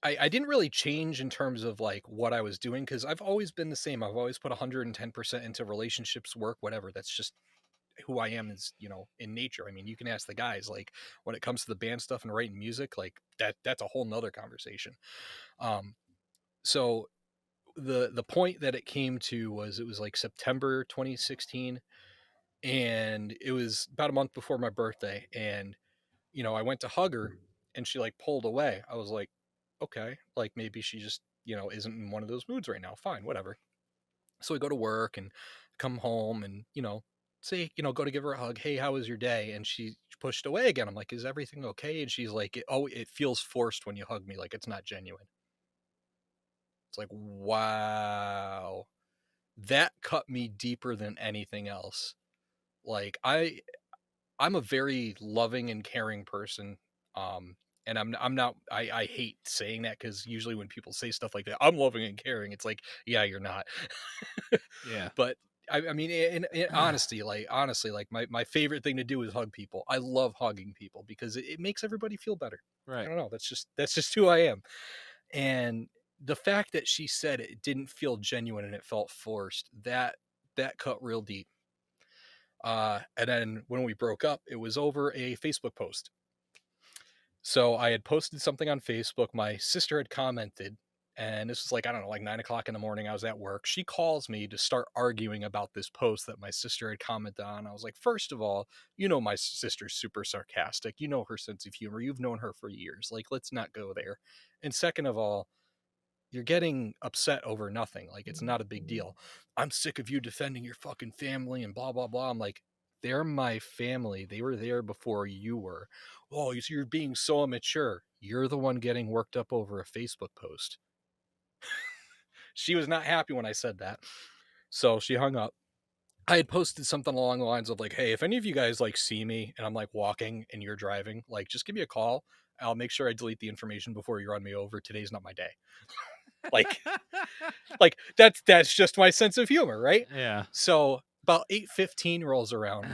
I didn't really change in terms of like what I was doing, because I've always been the same. I've always put 110% into relationships, work, whatever. That's just who I am, is, in nature. I mean, you can ask the guys, like when it comes to the band stuff and writing music, like that's a whole nother conversation. So the point that it came to was, it was like September 2016, and it was about a month before my birthday. And, I went to hug her and she like pulled away. I was like, okay, like maybe she just, isn't in one of those moods right now. Fine, whatever. So I go to work and come home and, say, go to give her a hug. Hey, how was your day? And she pushed away again. I'm like, is everything okay? And she's like, it feels forced when you hug me. Like it's not genuine. It's like, wow, that cut me deeper than anything else. Like I'm a very loving and caring person. And I'm not, I hate saying that, because usually when people say stuff like that, I'm loving and caring, it's like, yeah, you're not. Yeah. But I mean, in honestly, like my favorite thing to do is hug people. I love hugging people because it makes everybody feel better. Right. I don't know. That's just who I am. And the fact that she said it didn't feel genuine and it felt forced, that cut real deep. And then when we broke up, it was over a Facebook post. So I had posted something on Facebook. My sister had commented, and this was like, I don't know, like 9 o'clock in the morning. I was at work. She calls me to start arguing about this post that my sister had commented on. I was like, first of all, you know, my sister's super sarcastic. You know her sense of humor. You've known her for years. Like, let's not go there. And second of all, you're getting upset over nothing. Like, it's not a big deal. I'm sick of you defending your fucking family and blah, blah, blah. I'm like, they're my family. They were there before you were. Oh, you're being so immature. You're the one getting worked up over a Facebook post. She was not happy when I said that. So she hung up. I had posted something along the lines of like, hey, if any of you guys like see me and I'm like walking and you're driving, like just give me a call. I'll make sure I delete the information before you run me over. Today's not my day. Like, like that's just my sense of humor, right? Yeah. So about 8:15 rolls around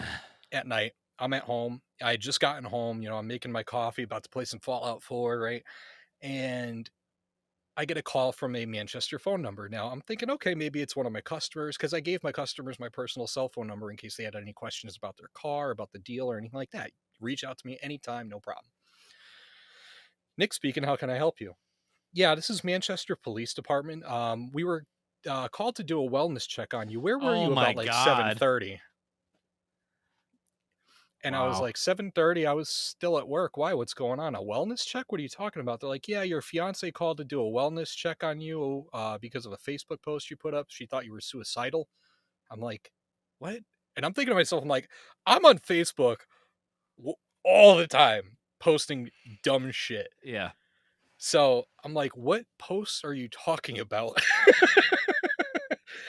at night. I'm at home. I had just gotten home. You know, I'm making my coffee, about to play some Fallout 4, right? And I get a call from a Manchester phone number. Now I'm thinking, okay, maybe it's one of my customers, because I gave my customers my personal cell phone number in case they had any questions about their car, about the deal, or anything like that. Reach out to me anytime, no problem. Nick speaking. How can I help you? Yeah, this is Manchester Police Department. We were called to do a wellness check on you. Where were Oh you my about like God. 7:30? And I was Wow. like, 7:30? I was still at work. Why? What's going on? A wellness check? What are you talking about? They're like, yeah, your fiance called to do a wellness check on you because of a Facebook post you put up. She thought you were suicidal. I'm like, what? And I'm thinking to myself, I'm like, I'm on Facebook all the time posting dumb shit. Yeah. So I'm like, what posts are you talking about?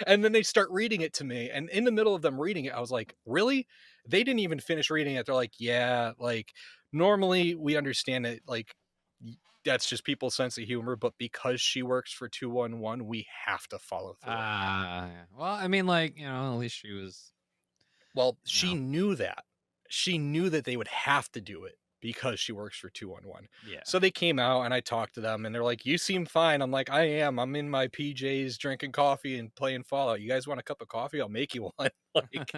And then they start reading it to me. And in the middle of them reading it, I was like, really? They didn't even finish reading it. They're like, yeah, like normally we understand it. Like, that's just people's sense of humor. But because she works for 211, we have to follow through. Yeah. Well, I mean, like, you know, at least she was. Well, You she know. knew that. She knew that they would have to do it because she works for 211. Yeah. So they came out and I talked to them and they're like, you seem fine. I'm like, I am. I'm in my PJs drinking coffee and playing Fallout. You guys want a cup of coffee? I'll make you one. Like,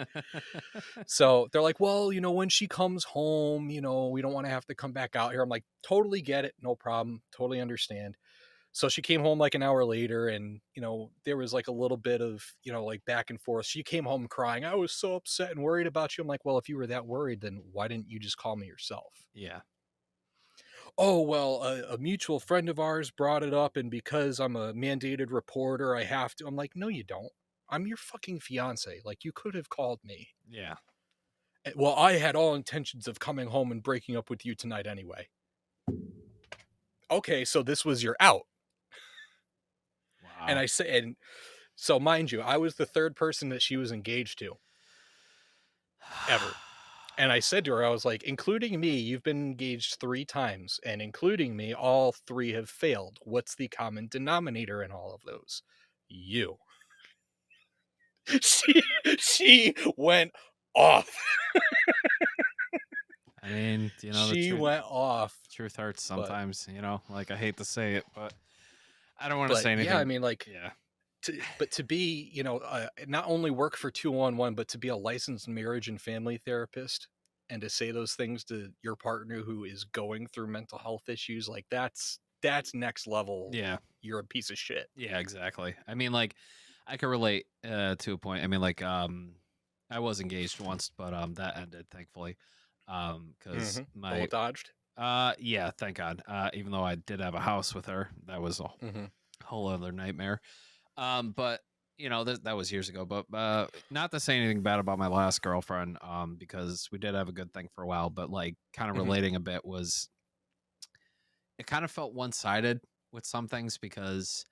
so they're like, well, you know, when she comes home, you know, we don't want to have to come back out here. I'm like, totally get it. No problem. Totally understand. So she came home like an hour later and, you know, there was like a little bit of, you know, like back and forth. She came home crying. I was so upset and worried about you. I'm like, well, if you were that worried, then why didn't you just call me yourself? Yeah. Oh, well, a mutual friend of ours brought it up. And because I'm a mandated reporter, I have to. I'm like, no, you don't. I'm your fucking fiance. Like, you could have called me. Yeah. Well, I had all intentions of coming home and breaking up with you tonight anyway. Okay, so this was your out. Wow. And I say, and so mind you, I was the third person that she was engaged to ever. And I said to her, I was like, including me, you've been engaged 3 times, and including me, all 3 have failed. What's the common denominator in all of those? You. She went off. I mean, you know, She went off. truth hurts sometimes, you know, like I hate to say it, but I don't want to But say anything. yeah, I mean, like, yeah. but to be, you know, not only work for 211, but to be a licensed marriage and family therapist and to say those things to your partner who is going through mental health issues, like that's next level. Yeah. You're a piece of shit. Yeah, exactly. I mean, like, I can relate to a point. I mean, like, I was engaged once, but that ended thankfully. Because my bullet dodged. Yeah, thank God. Even though I did have a house with her, that was a whole other nightmare. But you know, that was years ago. But not to say anything bad about my last girlfriend, because we did have a good thing for a while. But like, kind of relating a bit was, it kind of felt one sided with some things because,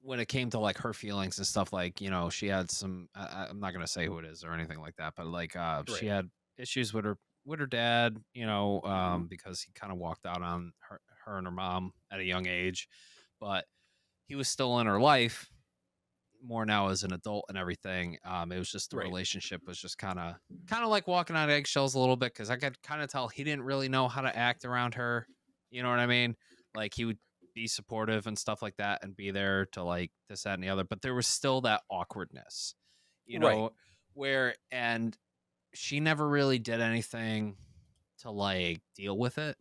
when it came to like her feelings and stuff, like, you know, she had some. I'm not gonna say who it is or anything like that, but like, she had issues with her dad, you know, because he kind of walked out on her and her mom at a young age, but he was still in her life more now as an adult and everything. It was just the relationship was just kind of like walking on eggshells a little bit, because I could kind of tell he didn't really know how to act around her. You know what I mean? Like, he would be supportive and stuff like that and be there to like this, that, and the other, but there was still that awkwardness, you know, and she never really did anything to like deal with it.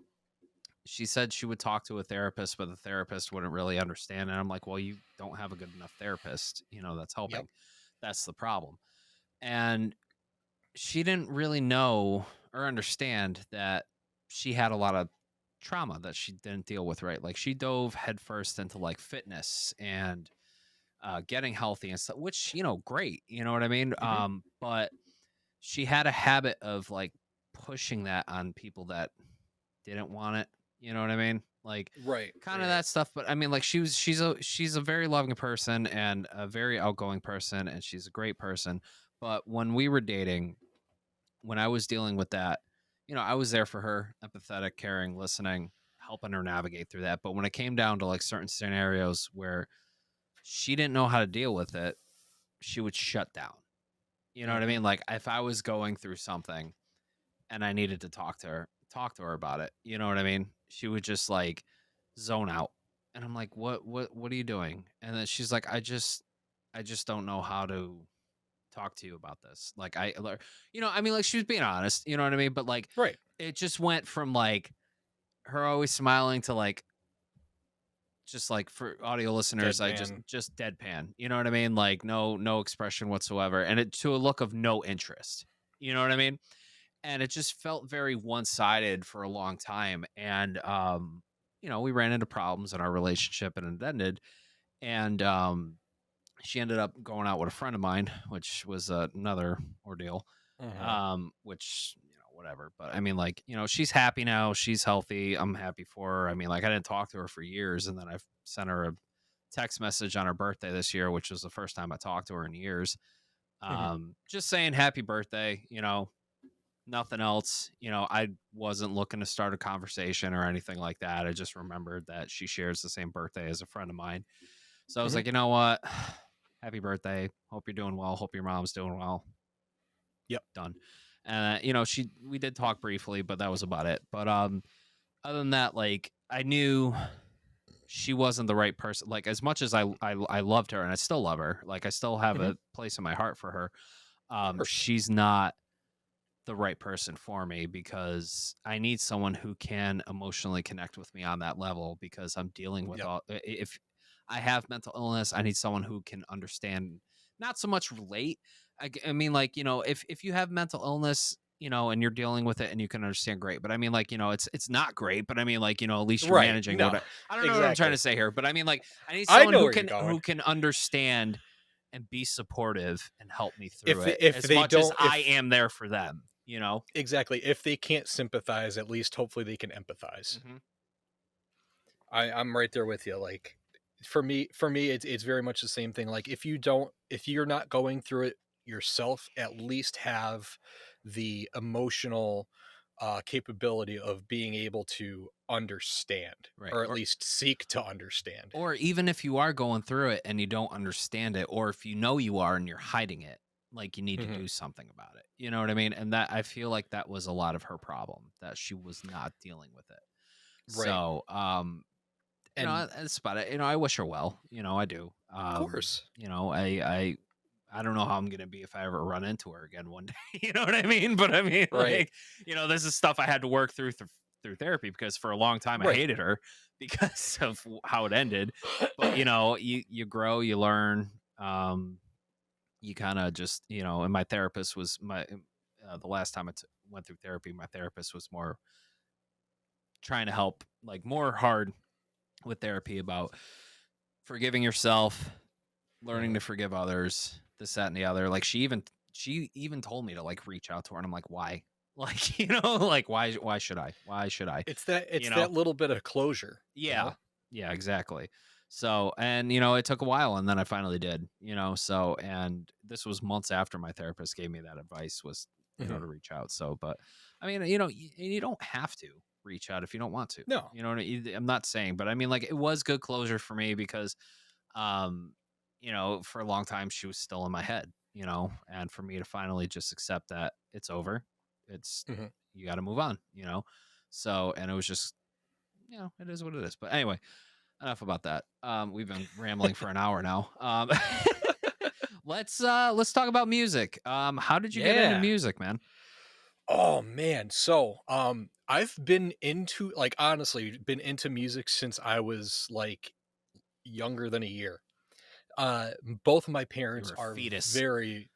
She said she would talk to a therapist, but the therapist wouldn't really understand. And I'm like, well, you don't have a good enough therapist, that's helping. Yep. That's the problem. And she didn't really know or understand that she had a lot of trauma that she didn't deal with, right? Like she dove headfirst into like fitness and getting healthy and stuff, which, great. You know what I mean? But she had a habit of like pushing that on people that didn't want it. You know what I mean? Like Right. kind of that stuff. But I mean, like she's a very loving person and a very outgoing person, and she's a great person. But when we were dating, when I was dealing with that, I was there for her, empathetic, caring, listening, helping her navigate through that. But when it came down to like certain scenarios where she didn't know how to deal with it, she would shut down. You know what I mean? Like if I was going through something and I needed to talk to her about it, you know what I mean? She would just like zone out. And I'm like, what are you doing? And then she's like, I just don't know how to talk to you about this. Like I mean, like she was being honest, you know what I mean? But like, Right. it just went from like her always smiling to like, just like for audio listeners, Deadpan. I just deadpan, you know what I mean? Like no expression whatsoever. And it to a look of no interest, you know what I mean? And it just felt very one-sided for a long time. And, we ran into problems in our relationship and it ended. And, she ended up going out with a friend of mine, which was another ordeal. Which whatever. But I mean, like she's happy now. She's healthy. I'm happy for her. I mean, like I didn't talk to her for years, and then I sent her a text message on her birthday this year, which was the first time I talked to her in years. Just saying happy birthday. Nothing else. I wasn't looking to start a conversation or anything like that. I just remembered that she shares the same birthday as a friend of mine. So I was like, you know what? Happy birthday. Hope you're doing well. Hope your mom's doing well. Yep. Done. We did talk briefly, but that was about it. But other than that, like I knew she wasn't the right person. Like as much as I loved her and I still love her, like I still have a place in my heart for her. She's not the right person for me because I need someone who can emotionally connect with me on that level because I'm dealing with if I have mental illness, I need someone who can understand, not so much relate. I mean, like, if you have mental illness, and you're dealing with it and you can understand, great. But I mean, like, it's not great, but I mean, like, at least you're managing. No, I don't know what I'm trying to say here, but I mean, like, I need I someone know who can understand and be supportive and help me through it if as they much as don't, I am there for them, Exactly. If they can't sympathize, at least hopefully they can empathize. I'm right there with you. Like for me, it's very much the same thing. Like if you're not going through it yourself, at least have the emotional capability of being able to understand, Right. or at least seek to understand. Or even if you are going through it and you don't understand it, or if you are and you're hiding it, like you need to do something about it. You know what I mean? And that I feel like that was a lot of her problem, that she was not dealing with it. Right. So, that's about it. I wish her well. I do. Of course. I don't know how I'm gonna be if I ever run into her again one day. You know what I mean? But I mean, Right. like, this is stuff I had to work through therapy because for a long time I hated her because of how it ended. But you grow, you learn. You kind of just, and my therapist was the last time I went through therapy, my therapist was more trying to help, like more hard with therapy about forgiving yourself, learning to forgive others, this, that, and the other. Like she even told me to like reach out to her, and I'm like, why? Like, like why should I? Why should I? It's that little bit of closure. Yeah. Yeah, exactly. So, and it took a while, and then I finally did, so, and this was months after my therapist gave me that advice, was, to reach out. So, but I mean, you don't have to reach out if you don't want to. No. I'm not saying, but I mean, like, it was good closure for me because, for a long time she was still in my head, and for me to finally just accept that it's over, it's, you got to move on, so, and it was just, it is what it is. But anyway, enough about that. We've been rambling for an hour now. let's talk about music. How did you get into music, man? Oh man, so I've been into honestly been into music since I was like younger than a year. Both of my parents are fetus. very.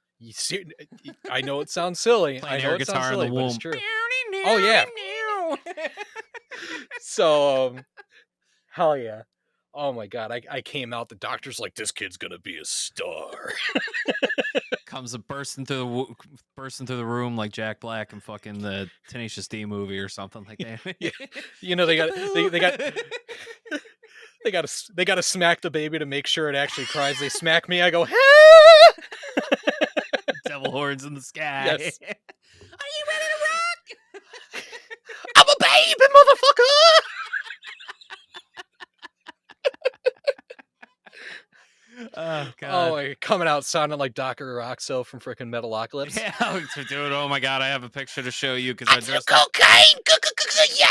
I know it sounds silly. Playing air guitar in the womb. But it's true. Oh yeah. So hell yeah. Oh my god, I came out. The doctor's like, this kid's gonna be a star. Comes bursting through the room like Jack Black and fucking the Tenacious D movie or something like that. Yeah. You know they got to smack the baby to make sure it actually cries. They smack me. I go, devil horns in the sky. Yes. Are you ready to rock? I'm a baby, motherfucker. Oh god! Oh, coming out sounding like Dr. Roxo from freaking Metalocalypse. Yeah, dude. Oh my god, I have a picture to show you because I dressed cocaine. Yeah.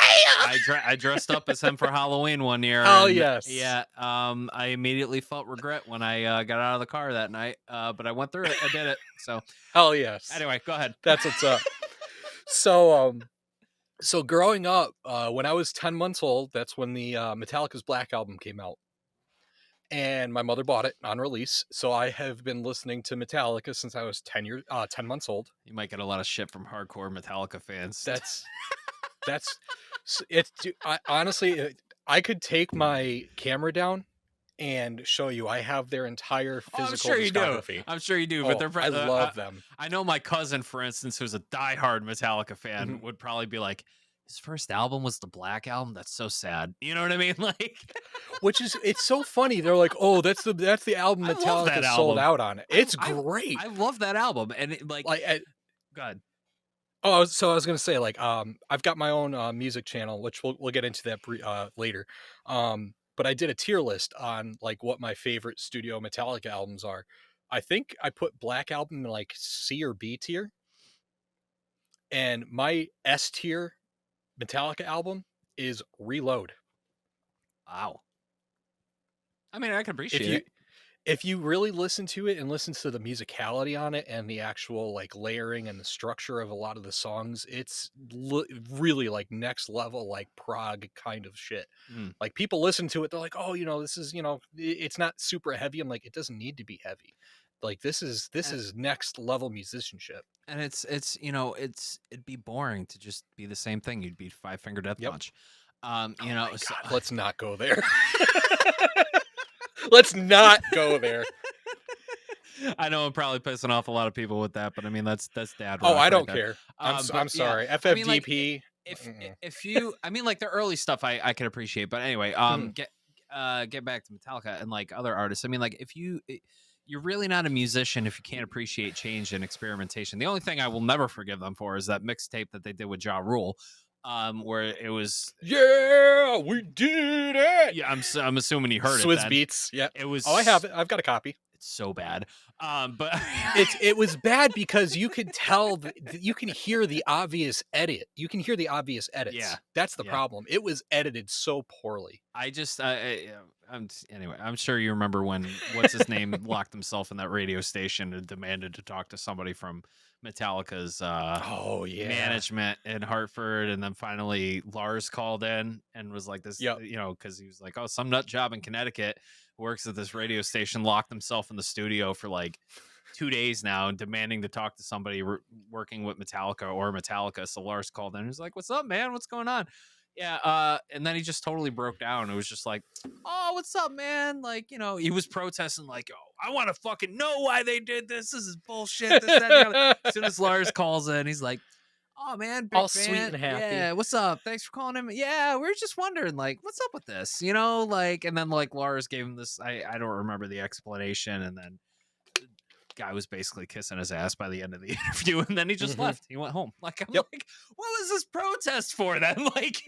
I dressed up as him for Halloween one year. Oh yes. Yeah. I immediately felt regret when I got out of the car that night. But I went through it. I did it. So. Hell yes. Anyway, go ahead. That's what's up. So growing up, when I was 10 months old, that's when the Metallica's Black album came out. And my mother bought it on release, so I have been listening to Metallica since I was 10 months old. You might get a lot of shit from hardcore Metallica fans. Honestly, I could take my camera down and show you. I have their entire physical discography. I'm sure you do. But I love them. I know my cousin, for instance, who's a diehard Metallica fan, would probably be like, his first album was the Black Album. That's so sad. You know what I mean? Like, it's so funny. They're like, oh, that's the album Metallica sold out on it. It's great. I love that album, and God. Oh, so I was gonna say, I've got my own music channel, which we'll get into that later. But I did a tier list on like what my favorite studio Metallica albums are. I think I put Black Album in like C or B tier, and my S tier Metallica album is Reload. Wow. I mean, I can appreciate it. If you really listen to it and listen to the musicality on it and the actual like layering and the structure of a lot of the songs, it's really like next level, like prog kind of shit. Like people listen to it, they're like, oh, this is, it's not super heavy. I'm like, it doesn't need to be heavy. Like this is next level musicianship. And it'd be boring to just be the same thing. You'd be Five Finger Death Punch. Let's not go there. Let's not go there. I know I'm probably pissing off a lot of people with that, but I mean that's dad. Oh, I don't care. I'm sorry. FFDP. I mean, if you, I mean, like the early stuff I can appreciate, but anyway, get back to Metallica and like other artists. I mean, like if you're really not a musician if you can't appreciate change and experimentation. The only thing I will never forgive them for is that mixtape that they did with Ja Rule, where it was we did it. Yeah, I'm assuming you heard it. Swizz Beats. Yeah, it was. Oh, I have it. I've got a copy. It's so bad. But it was bad because you could tell you can hear the obvious edit. You can hear the obvious edits. Yeah, that's the problem. It was edited so poorly. Anyway, I'm sure you remember when what's his name locked himself in that radio station and demanded to talk to somebody from Metallica's management in Hartford, and then finally Lars called in and was like this, because he was like, oh, some nut job in Connecticut who works at this radio station locked himself in the studio for like 2 days now and demanding to talk to somebody working with Metallica. So Lars called in and was like, what's up, man? What's going on? Yeah, and then he just totally broke down. It was just like, oh, what's up, man? Like, he was protesting like, oh, I want to fucking know why they did this. This is bullshit. This, that, as soon as Lars calls in, he's like, oh, man, big all fan. Sweet and happy. Yeah, what's up? Thanks for calling him. Yeah, we were just wondering, like, what's up with this? Like, and then like Lars gave him this, I don't remember the explanation, and then guy was basically kissing his ass by the end of the interview, and then he just left. He went home. Like, I'm like, what was this protest for then? Like,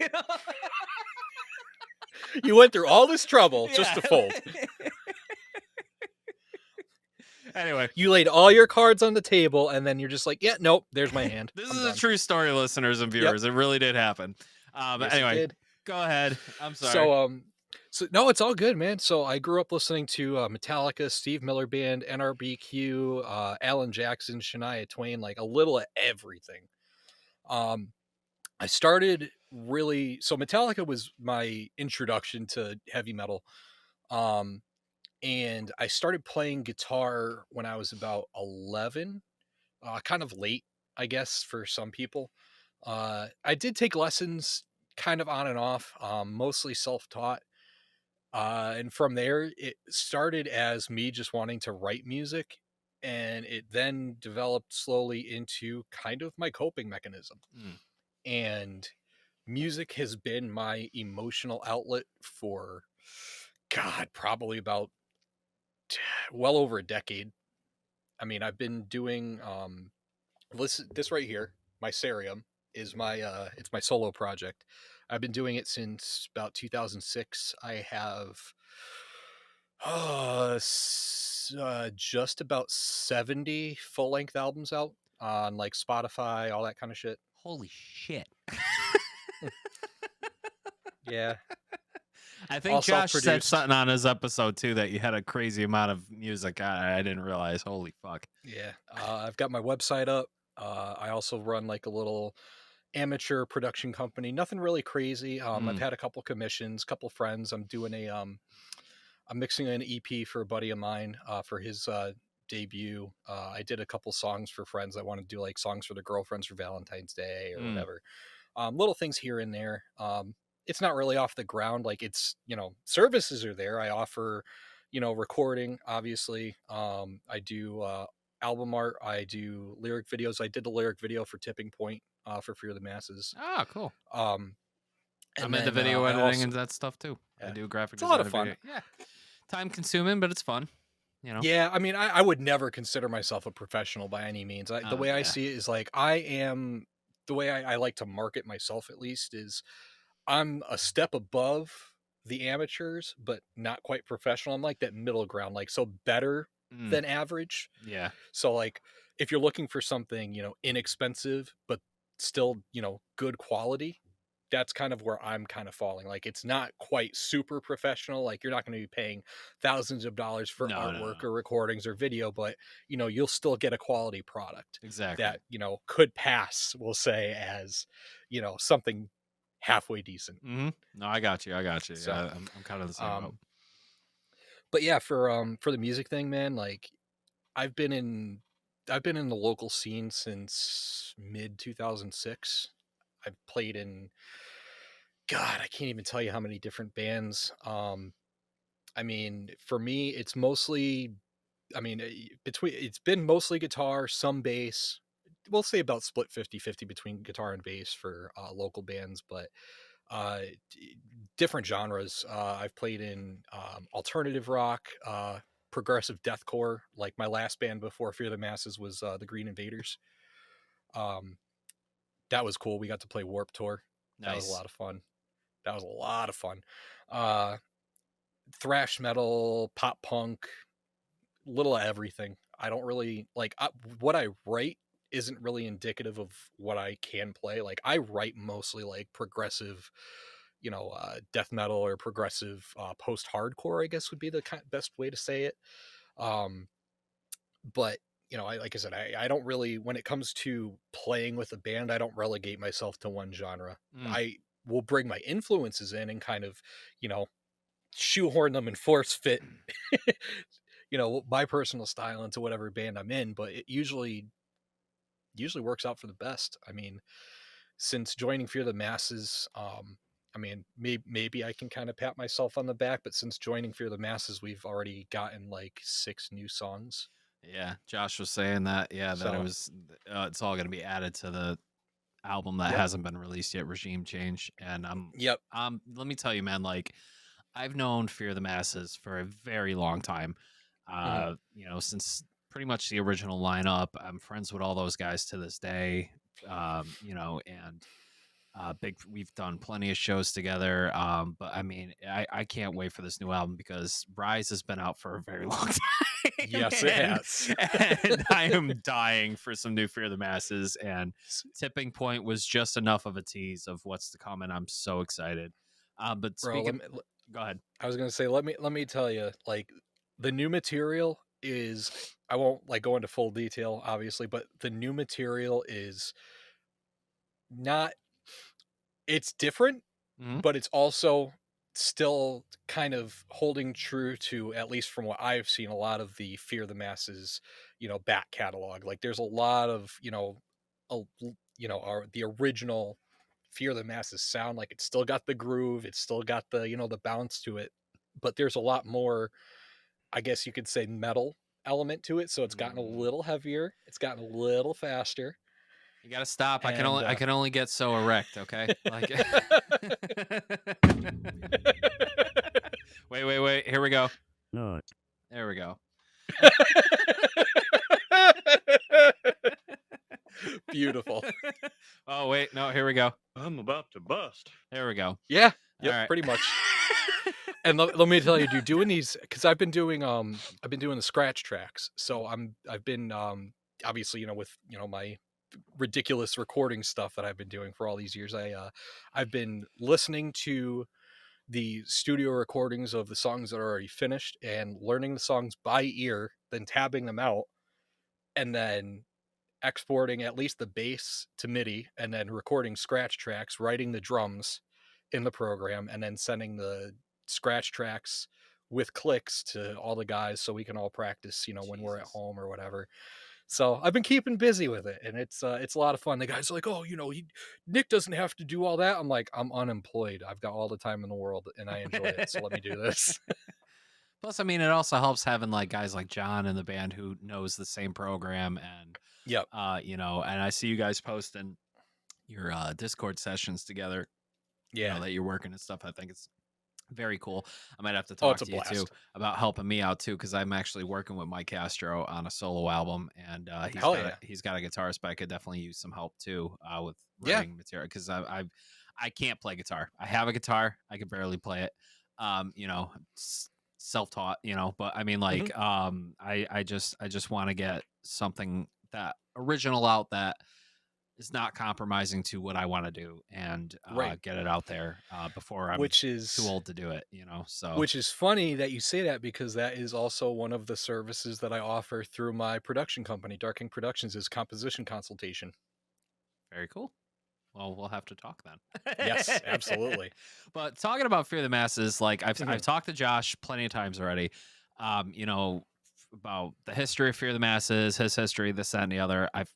you went through all this trouble just to fold. Anyway, you laid all your cards on the table, and then you're just like, yeah, nope, there's my hand. This is a true story, listeners and viewers. It really did happen. But yes, anyway, go ahead. I'm sorry. So, So no, it's all good, man. So I grew up listening to Metallica, Steve Miller Band, NRBQ, Alan Jackson, Shania Twain, like a little of everything. Um, I started really so Metallica was my introduction to heavy metal. Um, and I started playing guitar when I was about 11, kind of late, I guess, for some people. I did take lessons kind of on and off, mostly self taught. And from there, it started as me just wanting to write music. And it then developed slowly into kind of my coping mechanism. Mm. And music has been my emotional outlet for, God, probably about well over a decade. I mean, I've been doing listen, this right here, Mysarium is my it's my solo project. I've been doing it since about 2006. I have just about 70 full-length albums out on like Spotify, all that kind of shit. Holy shit. Yeah. I think All Josh said self-produced. something on his episode too that you had a crazy amount of music. I didn't realize. Holy fuck. Yeah. I've got my website up. I also run like a little amateur production company. Nothing really crazy. I've Mm. had a couple commissions, couple friends. I'm mixing an EP for a buddy of mine for his debut. I did a couple songs for friends that want to do like songs for their girlfriends for Valentine's Day or Mm. whatever. Little things here and there. It's not really off the ground. Like it's, services are there. I offer, recording, obviously. I do album art. I do lyric videos. I did the lyric video for Tipping Point for Fear the Masses. Ah, cool. Um, I'm and into then video I editing also, and that stuff too. I yeah, do graphic it's a lot design of and fun. video. Yeah. Time consuming, but it's fun. Yeah, I mean, I would never consider myself a professional by any means. The way I Yeah. see it is like the way I like to market myself at least is I'm a step above the amateurs, but not quite professional. I'm like that middle ground, like so better Mm. than average. Yeah. So like if you're looking for something, inexpensive, but still, good quality, that's kind of where I'm kind of falling. Like it's not quite super professional. Like you're not going to be paying thousands of dollars for No, no, artwork no. or recordings or video, but you'll still get a quality product Exactly. that, could pass, we'll say, as, something halfway decent. Mm-hmm. No, I got you. I got you. So, Yeah, I'm kind of the same boat. um, but yeah, for the music thing, man, like I've been in I've been in the local scene since mid 2006. I've played in God, I can't even tell you how many different bands. I mean, for me, it's mostly, it's been mostly guitar, some bass. We'll say about split 50-50 between guitar and bass for local bands, but uh, different genres. I've played in alternative rock, progressive deathcore. Like my last band before Fear the Masses was the Green Invaders. Um, that was cool. We got to play Warp Tour. That was a Nice. lot of fun. That was a lot of fun. Uh, Thrash metal, pop punk, little of everything. I don't really like what I write isn't really indicative of what I can play. Like I write mostly like progressive, death metal or progressive post hardcore, I guess would be the best way to say it. Um, but like I said, I don't really, when it comes to playing with a band, I don't relegate myself to one genre. Mm. I will bring my influences in and kind of, you know, shoehorn them and force fit my personal style into whatever band I'm in, but it usually works out for the best. I mean, since joining Fear the Masses, I mean, maybe I can kind of pat myself on the back, but since joining Fear the Masses, we've already gotten like 6 new songs. Yeah, Josh was saying that. Yeah, that it So, was. It's all going to be added to the album that yep, hasn't been released yet, Regime Change. And yep, let me tell you, man. Like, I've known Fear the Masses for a very long time. mhm, Since pretty much the original lineup. I'm friends with all those guys to this day. And big. We've done plenty of shows together. But I mean, I can't wait for this new album because Rise has been out for a very long time, yes, it has. and I am dying for some new Fear the Masses. And Tipping Point was just enough of a tease of what's to come, and I'm so excited. But Bro, speaking, Go ahead. I was gonna say, let me tell you, like, the new material is, I won't like go into full detail, obviously, but the new material is not, it's different, Mhm. but it's also still kind of holding true to, at least from what I've seen, a lot of the Fear the Masses, back catalog. Like, there's a lot of, our the original Fear the Masses sound. Like, it's still got the groove, it's still got the, the bounce to it, but there's a lot more, I guess you could say, metal element to it. So it's gotten a Mm. little heavier, it's gotten a little faster, You gotta stop. and I can only get so erect, okay? Like wait. Here we go. No. There we go. Beautiful. Oh wait, no, here we go. I'm about to bust. There we go. Yeah. All Yep. right. Pretty much. And let me tell you, dude, doing these, because I've been doing the scratch tracks. So I've been obviously, with my ridiculous recording stuff that I've been doing for all these years. I've been listening to the studio recordings of the songs that are already finished and learning the songs by ear, then tabbing them out, and then exporting at least the bass to MIDI, and then recording scratch tracks, writing the drums in the program, and then sending the scratch tracks with clicks to all the guys so we can all practice, when we're at Jesus. home or whatever. So I've been keeping busy with it, and it's a lot of fun. The guys are like, "Oh, Nick doesn't have to do all that." I'm like, "I'm unemployed. I've got all the time in the world, and I enjoy it. So let me do this." Plus, I mean, it also helps having like guys like John in the band who knows the same program, and Yep. and I see you guys posting your Discord sessions together, Yeah. that you're working and stuff. I think it's very cool. I might have to Oh, talk it's a to you too blast. about helping me out too, because I'm actually working with Mike Castro on a solo album, and Hell yeah. he's got a guitarist, but I could definitely use some help too with Yeah. writing material, because I can't play guitar. I have a guitar, I can barely play it. Self-taught, but I mean, Mhm. like, I just want to get something that original out that is not compromising to what I want to do, and Right. get it out there before I'm Which too is old to do it, so Which is funny that you say that, because that is also one of the services that I offer through my production company, Dark Ink Productions, is composition consultation. very cool. Well, we'll have to talk Yes, then. absolutely. But talking about Fear the Masses, like I've Mhm. talked to Josh plenty of times already, about the history of Fear the Masses, his history, this, that, and the other. I've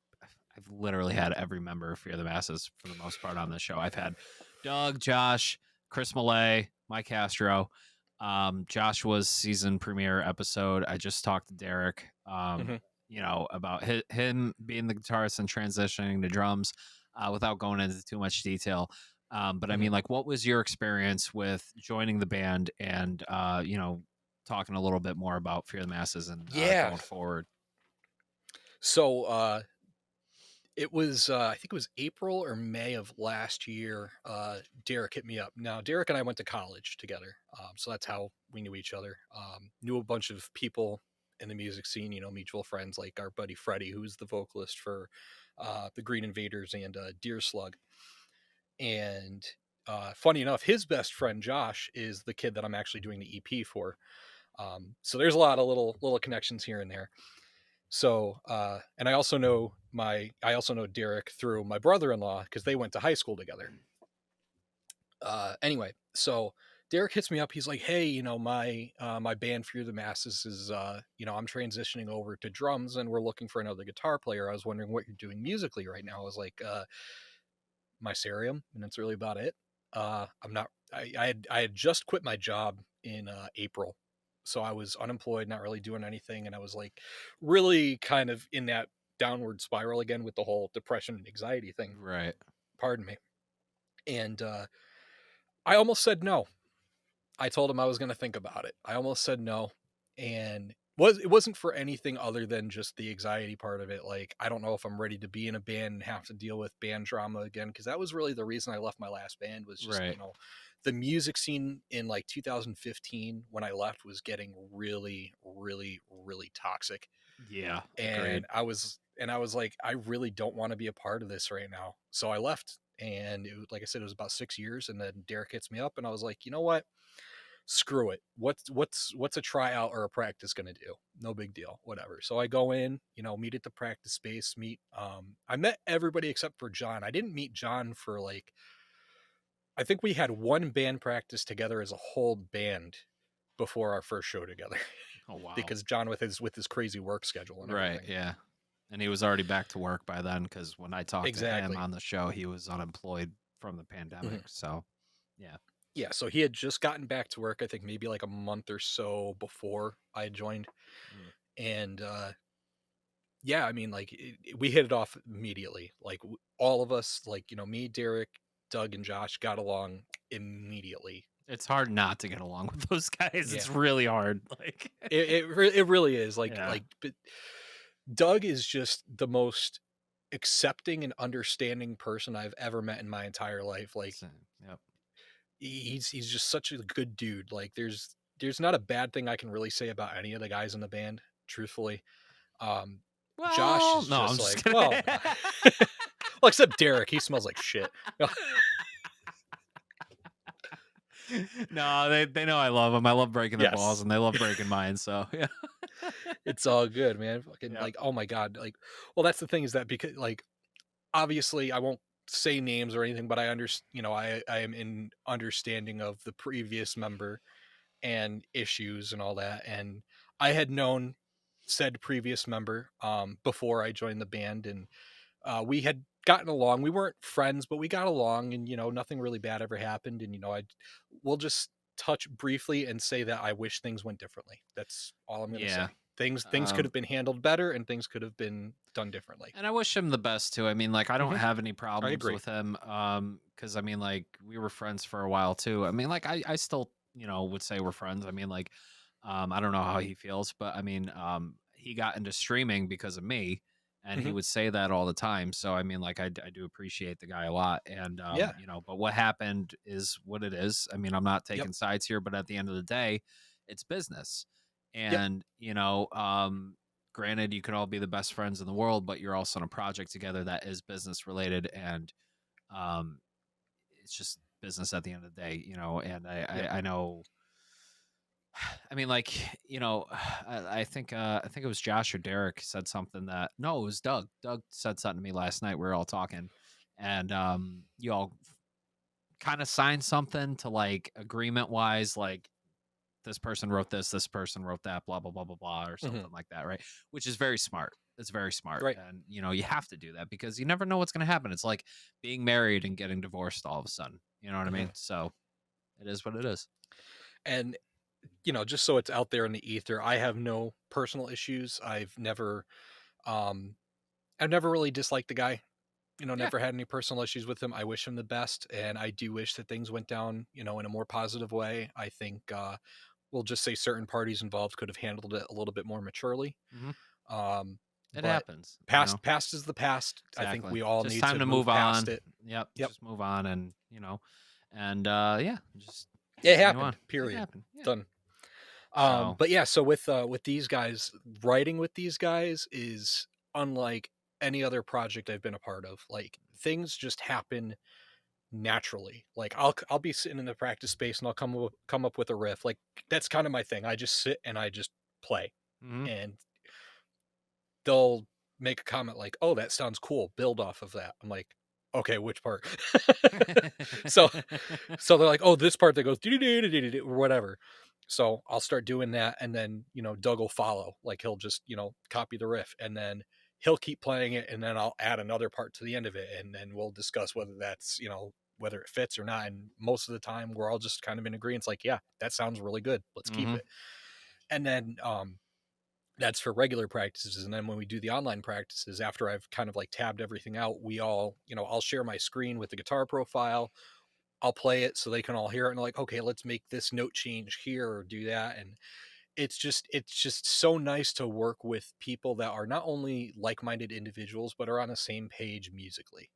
literally had every member of Fear the Masses for the most part on this show. I've had Doug, Josh, Chris Millay, Mike Castro, Joshua's season premiere episode. I just talked to Derek, Mhm. about him being the guitarist and transitioning to drums, without going into too much detail. But I Mhm. mean, like, what was your experience with joining the band, and, talking a little bit more about Fear the Masses and Yeah. going forward? So, it was, I think it was April or May of last year. Derek hit me up. Now, Derek and I went to college together, so that's how we knew each other. Knew a bunch of people in the music scene, mutual friends like our buddy Freddie, who's the vocalist for the Green Invaders and Deer Slug. And funny enough, his best friend Josh is the kid that I'm actually doing the EP for. So there's a lot of little connections here and there. So, and I also know Derek through my brother-in-law, because they went to high school together. Anyway, so Derek hits me up. He's like, "Hey, my band Fear the Masses is, I'm transitioning over to drums, and we're looking for another guitar player. I was wondering what you're doing musically right now." I was like, Mysarium, and that's really about it. I'm not. I had just quit my job in April, so I was unemployed, not really doing anything, and I was like, really kind of in that downward spiral again with the whole depression and anxiety thing. Right. Pardon me. And I almost said no. I told him I was going to think about it. I almost said no, and it wasn't for anything other than just the anxiety part of it. Like, I don't know if I'm ready to be in a band and have to deal with band drama again, because that was really the reason I left my last band. Was just, Right. the music scene in like 2015 when I left was getting really, really, really toxic. Yeah. Agreed. And I was like, I really don't want to be a part of this right now. So I left, and like I said, it was about 6 years, and then Derek hits me up, and I was like, you know what? screw it. What's a tryout or a practice gonna do? No big deal, whatever. So I go in, meet at the practice space, I met everybody except for John. I didn't meet John for like, I think we had one band practice together as a whole band before our first show together. Oh wow. Because John with his crazy work schedule and Right, everything. yeah. And he was already back to work by then, because when I talked to him Exactly. on the show, he was unemployed from the pandemic. So, yeah. Yeah, so he had just gotten back to work, I think maybe like a month or so before I joined. And yeah, I mean, like we hit it off immediately. Like all of us, like, me, Derek, Doug, and Josh got along immediately. It's hard not to get along with those guys. Yeah. It's really hard. Like it really is. Yeah. But Doug is just the most accepting and understanding person I've ever met in my entire life. Like, Yep. he's just such a good dude. Like, there's not a bad thing I can really say about any of the guys in the band, truthfully. Well, Josh is no, just I'm just like, well, well, except Derek, he smells like shit. No, they know I love them. I love breaking their Yes. balls, and they love breaking mine. So yeah, It's all good, man. Fucking Yep. like, oh my god, like, well, that's the thing, is that because like, obviously, I won't say names or anything, but I understand. I am in understanding of the previous member and issues and all that, and I had known said previous member before I joined the band, and we had gotten along. We weren't friends, but we got along, and nothing really bad ever happened. And we'll just touch briefly and say that I wish things went differently. That's all I'm going to say. Things could have been handled better, and things could have been done differently. And I wish him the best too. I mean, like I don't have any problems agree. with him. Because I mean, like we were friends for a while too. I mean, like I still would say we're friends. I mean, like I don't know how he feels, but I mean, he got into streaming because of me, and he would say that all the time. So I mean, like I do appreciate the guy a lot. And Yeah. but what happened is what it is. I mean, I'm not taking sides here, but at the end of the day, it's business. And granted, you can all be the best friends in the world, but you're also on a project together that is business related, and it's just business at the end of the day, and I know. I mean, like, I think it was Josh or Derek said something that, no, it was Doug. Doug said something to me last night. We were all talking, and you all kind of signed something to like agreement wise, like this person wrote this person wrote that, blah blah blah blah blah, or something like that, right? Which is very smart. It's very smart, Right. and you have to do that because you never know what's going to happen. It's like being married and getting divorced all of a sudden. You know what I mean? So it is what it is. And just so it's out there in the ether, I have no personal issues. I've never really disliked the guy. Never had any personal issues with him. I wish him the best, and I do wish that things went down, in a more positive way. I think we'll just say certain parties involved could have handled it a little bit more maturely. It happens. Past is the past. Exactly. I think we all just need time to move past on. it. Yep. Just move on, and just it happened. on. Period. It happened. Yeah. Done. But yeah, so with these guys, writing with these guys is unlike any other project I've been a part of. Like, things just happen naturally. Like, I'll be sitting in the practice space and I'll come up with a riff. Like, that's kind of my thing. I just sit and I just play, and they'll make a comment like, "Oh, that sounds cool. Build off of that." I'm like, "Okay, which part?" so they're like, "Oh, this part that goes or whatever." So I'll start doing that, and then Doug will follow. Like, he'll just copy the riff, and then he'll keep playing it, and then I'll add another part to the end of it, and then we'll discuss whether that's whether it fits or not. And most of the time, we're all just kind of in agreement. It's like, yeah, that sounds really good. Let's keep it. And then that's for regular practices. And then when we do the online practices, after I've kind of like tabbed everything out, we all I'll share my screen with the guitar profile. I'll play it so they can all hear it, and like, okay, let's make this note change here or do that. And it's just so nice to work with people that are not only like-minded individuals, but are on the same page musically.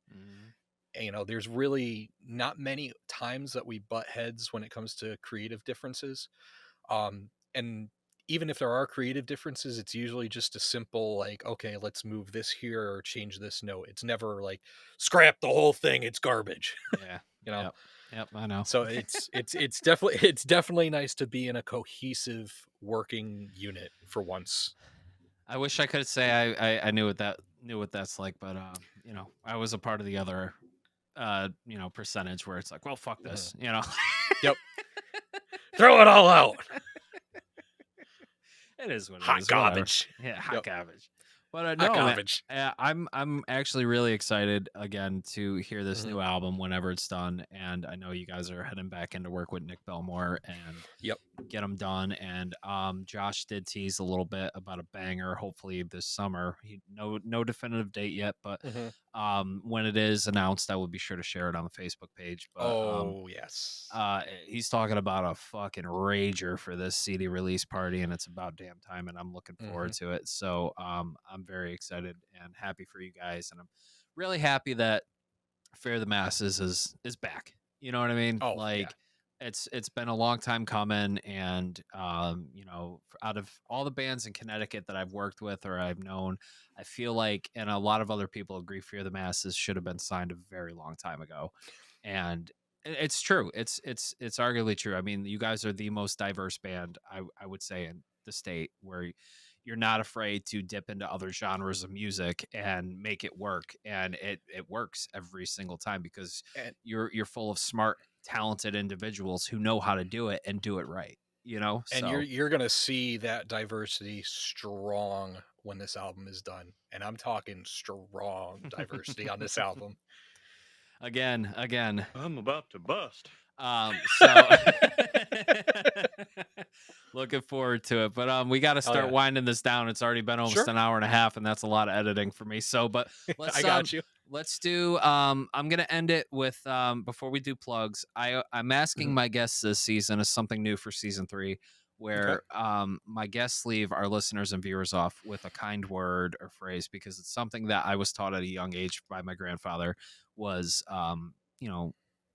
And, there's really not many times that we butt heads when it comes to creative differences. And even if there are creative differences, it's usually just a simple, like, okay, let's move this here or change this note. It's never like, scrap the whole thing, it's garbage. Yeah. you know? Yep, I know. So it's definitely nice to be in a cohesive working unit for once. I wish I could say I knew what that's like, but I was a part of the other percentage where it's like, well, fuck this, Yep. Throw it all out. It is what it Hot is. garbage. Whatever. Yeah, hot garbage. But Hot no, man, garbage. I'm actually really excited again to hear this Mhm. new album whenever it's done, and I know you guys are heading back into work with Nick Belmore and Yep. get them done. And Josh did tease a little bit about a banger, hopefully this summer. No definitive date yet, but when it is announced, I will be sure to share it on the Facebook page. But yes. he's talking about a fucking rager for this CD release party, and it's about damn time, and I'm looking forward to it. So I'm very excited and happy for you guys, and I'm really happy that Fear the Masses is back. You know what I mean? Oh, yeah. It's been a long time coming, and out of all the bands in Connecticut that I've worked with or I've known, I feel like, and a lot of other people agree, Fear the Masses should have been signed a very long time ago, and it's true. It's arguably true. I mean, you guys are the most diverse band I would say in the state, where you're not afraid to dip into other genres of music and make it work, and it works every single time because you're full of smart, talented individuals who know how to do it and do it right. And so you're gonna see that diversity strong when this album is done, and I'm talking strong diversity on this album. Again, I'm about to bust. So looking forward to it, but we got to start winding this down. It's already been almost an hour and a half, and that's a lot of editing for me. So, but let's I got you. Let's do. I'm gonna end it with before we do plugs. I'm asking my guests this season is something new for season 3, where my guests leave our listeners and viewers off with a kind word or phrase, because it's something that I was taught at a young age by my grandfather. Was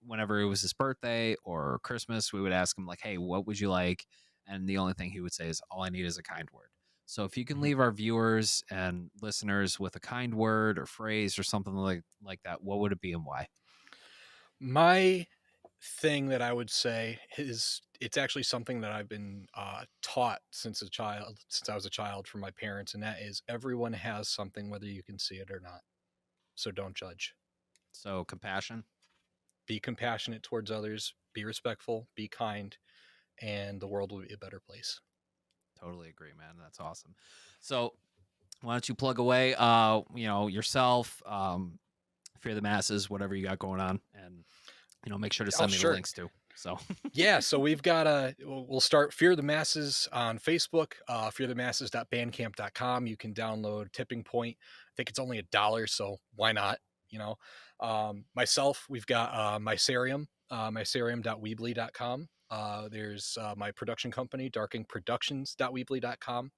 whenever it was his birthday or Christmas, we would ask him like, "Hey, what would you like?" And the only thing he would say is, "All I need is a kind word." So if you can leave our viewers and listeners with a kind word or phrase or something like that, what would it be and why? My thing that I would say is, it's actually something that I've been taught since I was a child from my parents, and that is, everyone has something, whether you can see it or not. So don't judge. So compassion. Be compassionate towards others, be respectful, be kind, and the world will be a better place. Totally agree, man. That's awesome. So why don't you plug away, yourself, Fear the Masses, whatever you got going on, and, make sure to send me the links too. So yeah, so we've got we'll start Fear the Masses on Facebook, fearthemasses.bandcamp.com. You can download Tipping Point. I think it's only $1, so why not? Myself, we've got Mysarium, mysarium.weebly.com. There's my production company, darkingproductions.weebly.com.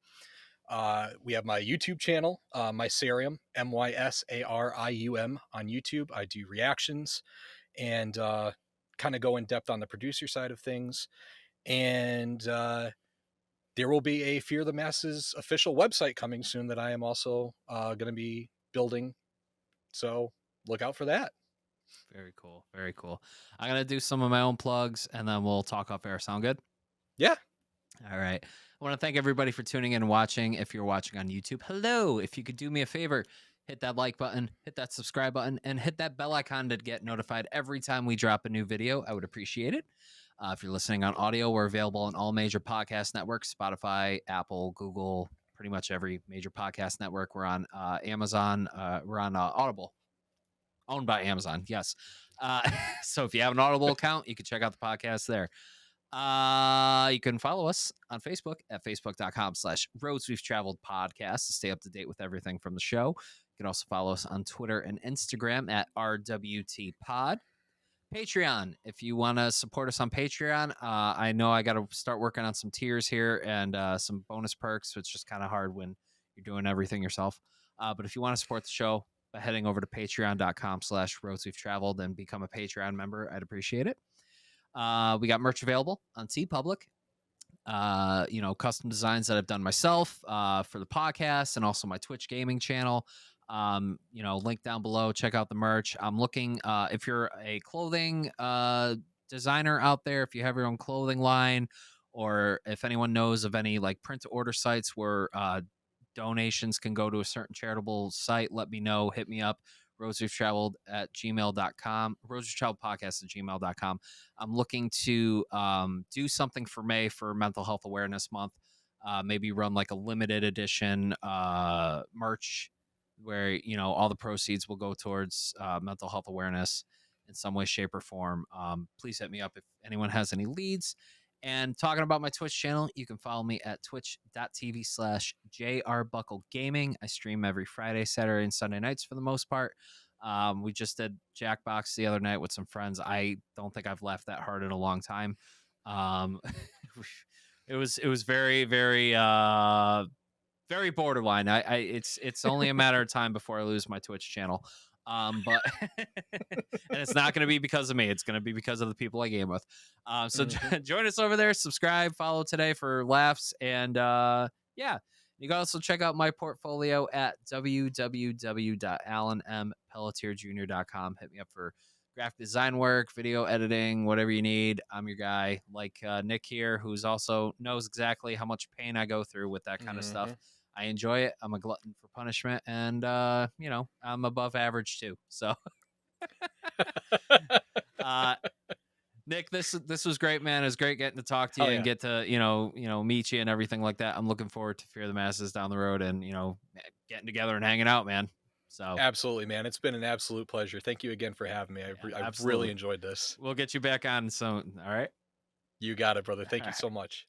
We have my YouTube channel, Mysarium, Mysarium on YouTube. I do reactions and kind of go in depth on the producer side of things. And there will be a Fear the Masses official website coming soon that I am also going to be building. So look out for that. Very cool. Very cool. I'm going to do some of my own plugs, and then we'll talk off air. Sound good? Yeah. All right. I want to thank everybody for tuning in and watching. If you're watching on YouTube, hello. If you could do me a favor, hit that like button, hit that subscribe button, and hit that bell icon to get notified every time we drop a new video. I would appreciate it. If you're listening on audio, we're available on all major podcast networks: Spotify, Apple, Google, pretty much every major podcast network. We're on Amazon. We're on Audible, owned by Amazon. Yes. So if you have an Audible account, you can check out the podcast there. You can follow us on Facebook at facebook.com/Roads We've Traveled Podcast to stay up to date with everything from the show. You can also follow us on Twitter and Instagram at RWT Pod. Patreon, if you want to support us on Patreon. I know I got to start working on some tiers here and some bonus perks, so it's just kind of hard when you're doing everything yourself. But if you want to support the show by heading over to patreon.com/Roads We've Traveled and become a Patreon member, I'd appreciate it. We got merch available on TeePublic. Custom designs that I've done myself for the podcast and also my Twitch gaming channel. Link down below. Check out the merch. I'm looking, if you're a clothing designer out there, if you have your own clothing line, or if anyone knows of any like print to order sites where donations can go to a certain charitable site, let me know. Hit me up. rosarytraveled at gmail.com, rosarytravelpodcast at gmail.com. I'm looking to do something for May for Mental Health Awareness Month. Maybe run like a limited edition merch where, all the proceeds will go towards mental health awareness in some way, shape, or form. Please hit me up if anyone has any leads. And talking about my Twitch channel, you can follow me at twitch.tv/jrbucklegaming. I stream every Friday, Saturday, and Sunday nights for the most part. We just did Jackbox the other night with some friends. I don't think I've laughed that hard in a long time. It was very, very, very borderline. It's only a matter of time before I lose my Twitch channel. But and it's not going to be because of me. It's going to be because of the people I game with. So join us over there. Subscribe, follow today for laughs, and yeah. You can also check out my portfolio at www.alanmpelletierjr.com. Hit me up for graphic design work, video editing, whatever you need. I'm your guy. Like Nick here, who's also knows exactly how much pain I go through with that kind of stuff. I enjoy it. I'm a glutton for punishment, and I'm above average too. So, Nick, this was great, man. It was great getting to talk to you and get to meet you and everything like that. I'm looking forward to Fear the Masses down the road, and getting together and hanging out, man. So absolutely, man. It's been an absolute pleasure. Thank you again for having me. I've really enjoyed this. We'll get you back on soon. All right. You got it, brother. Thank you so much.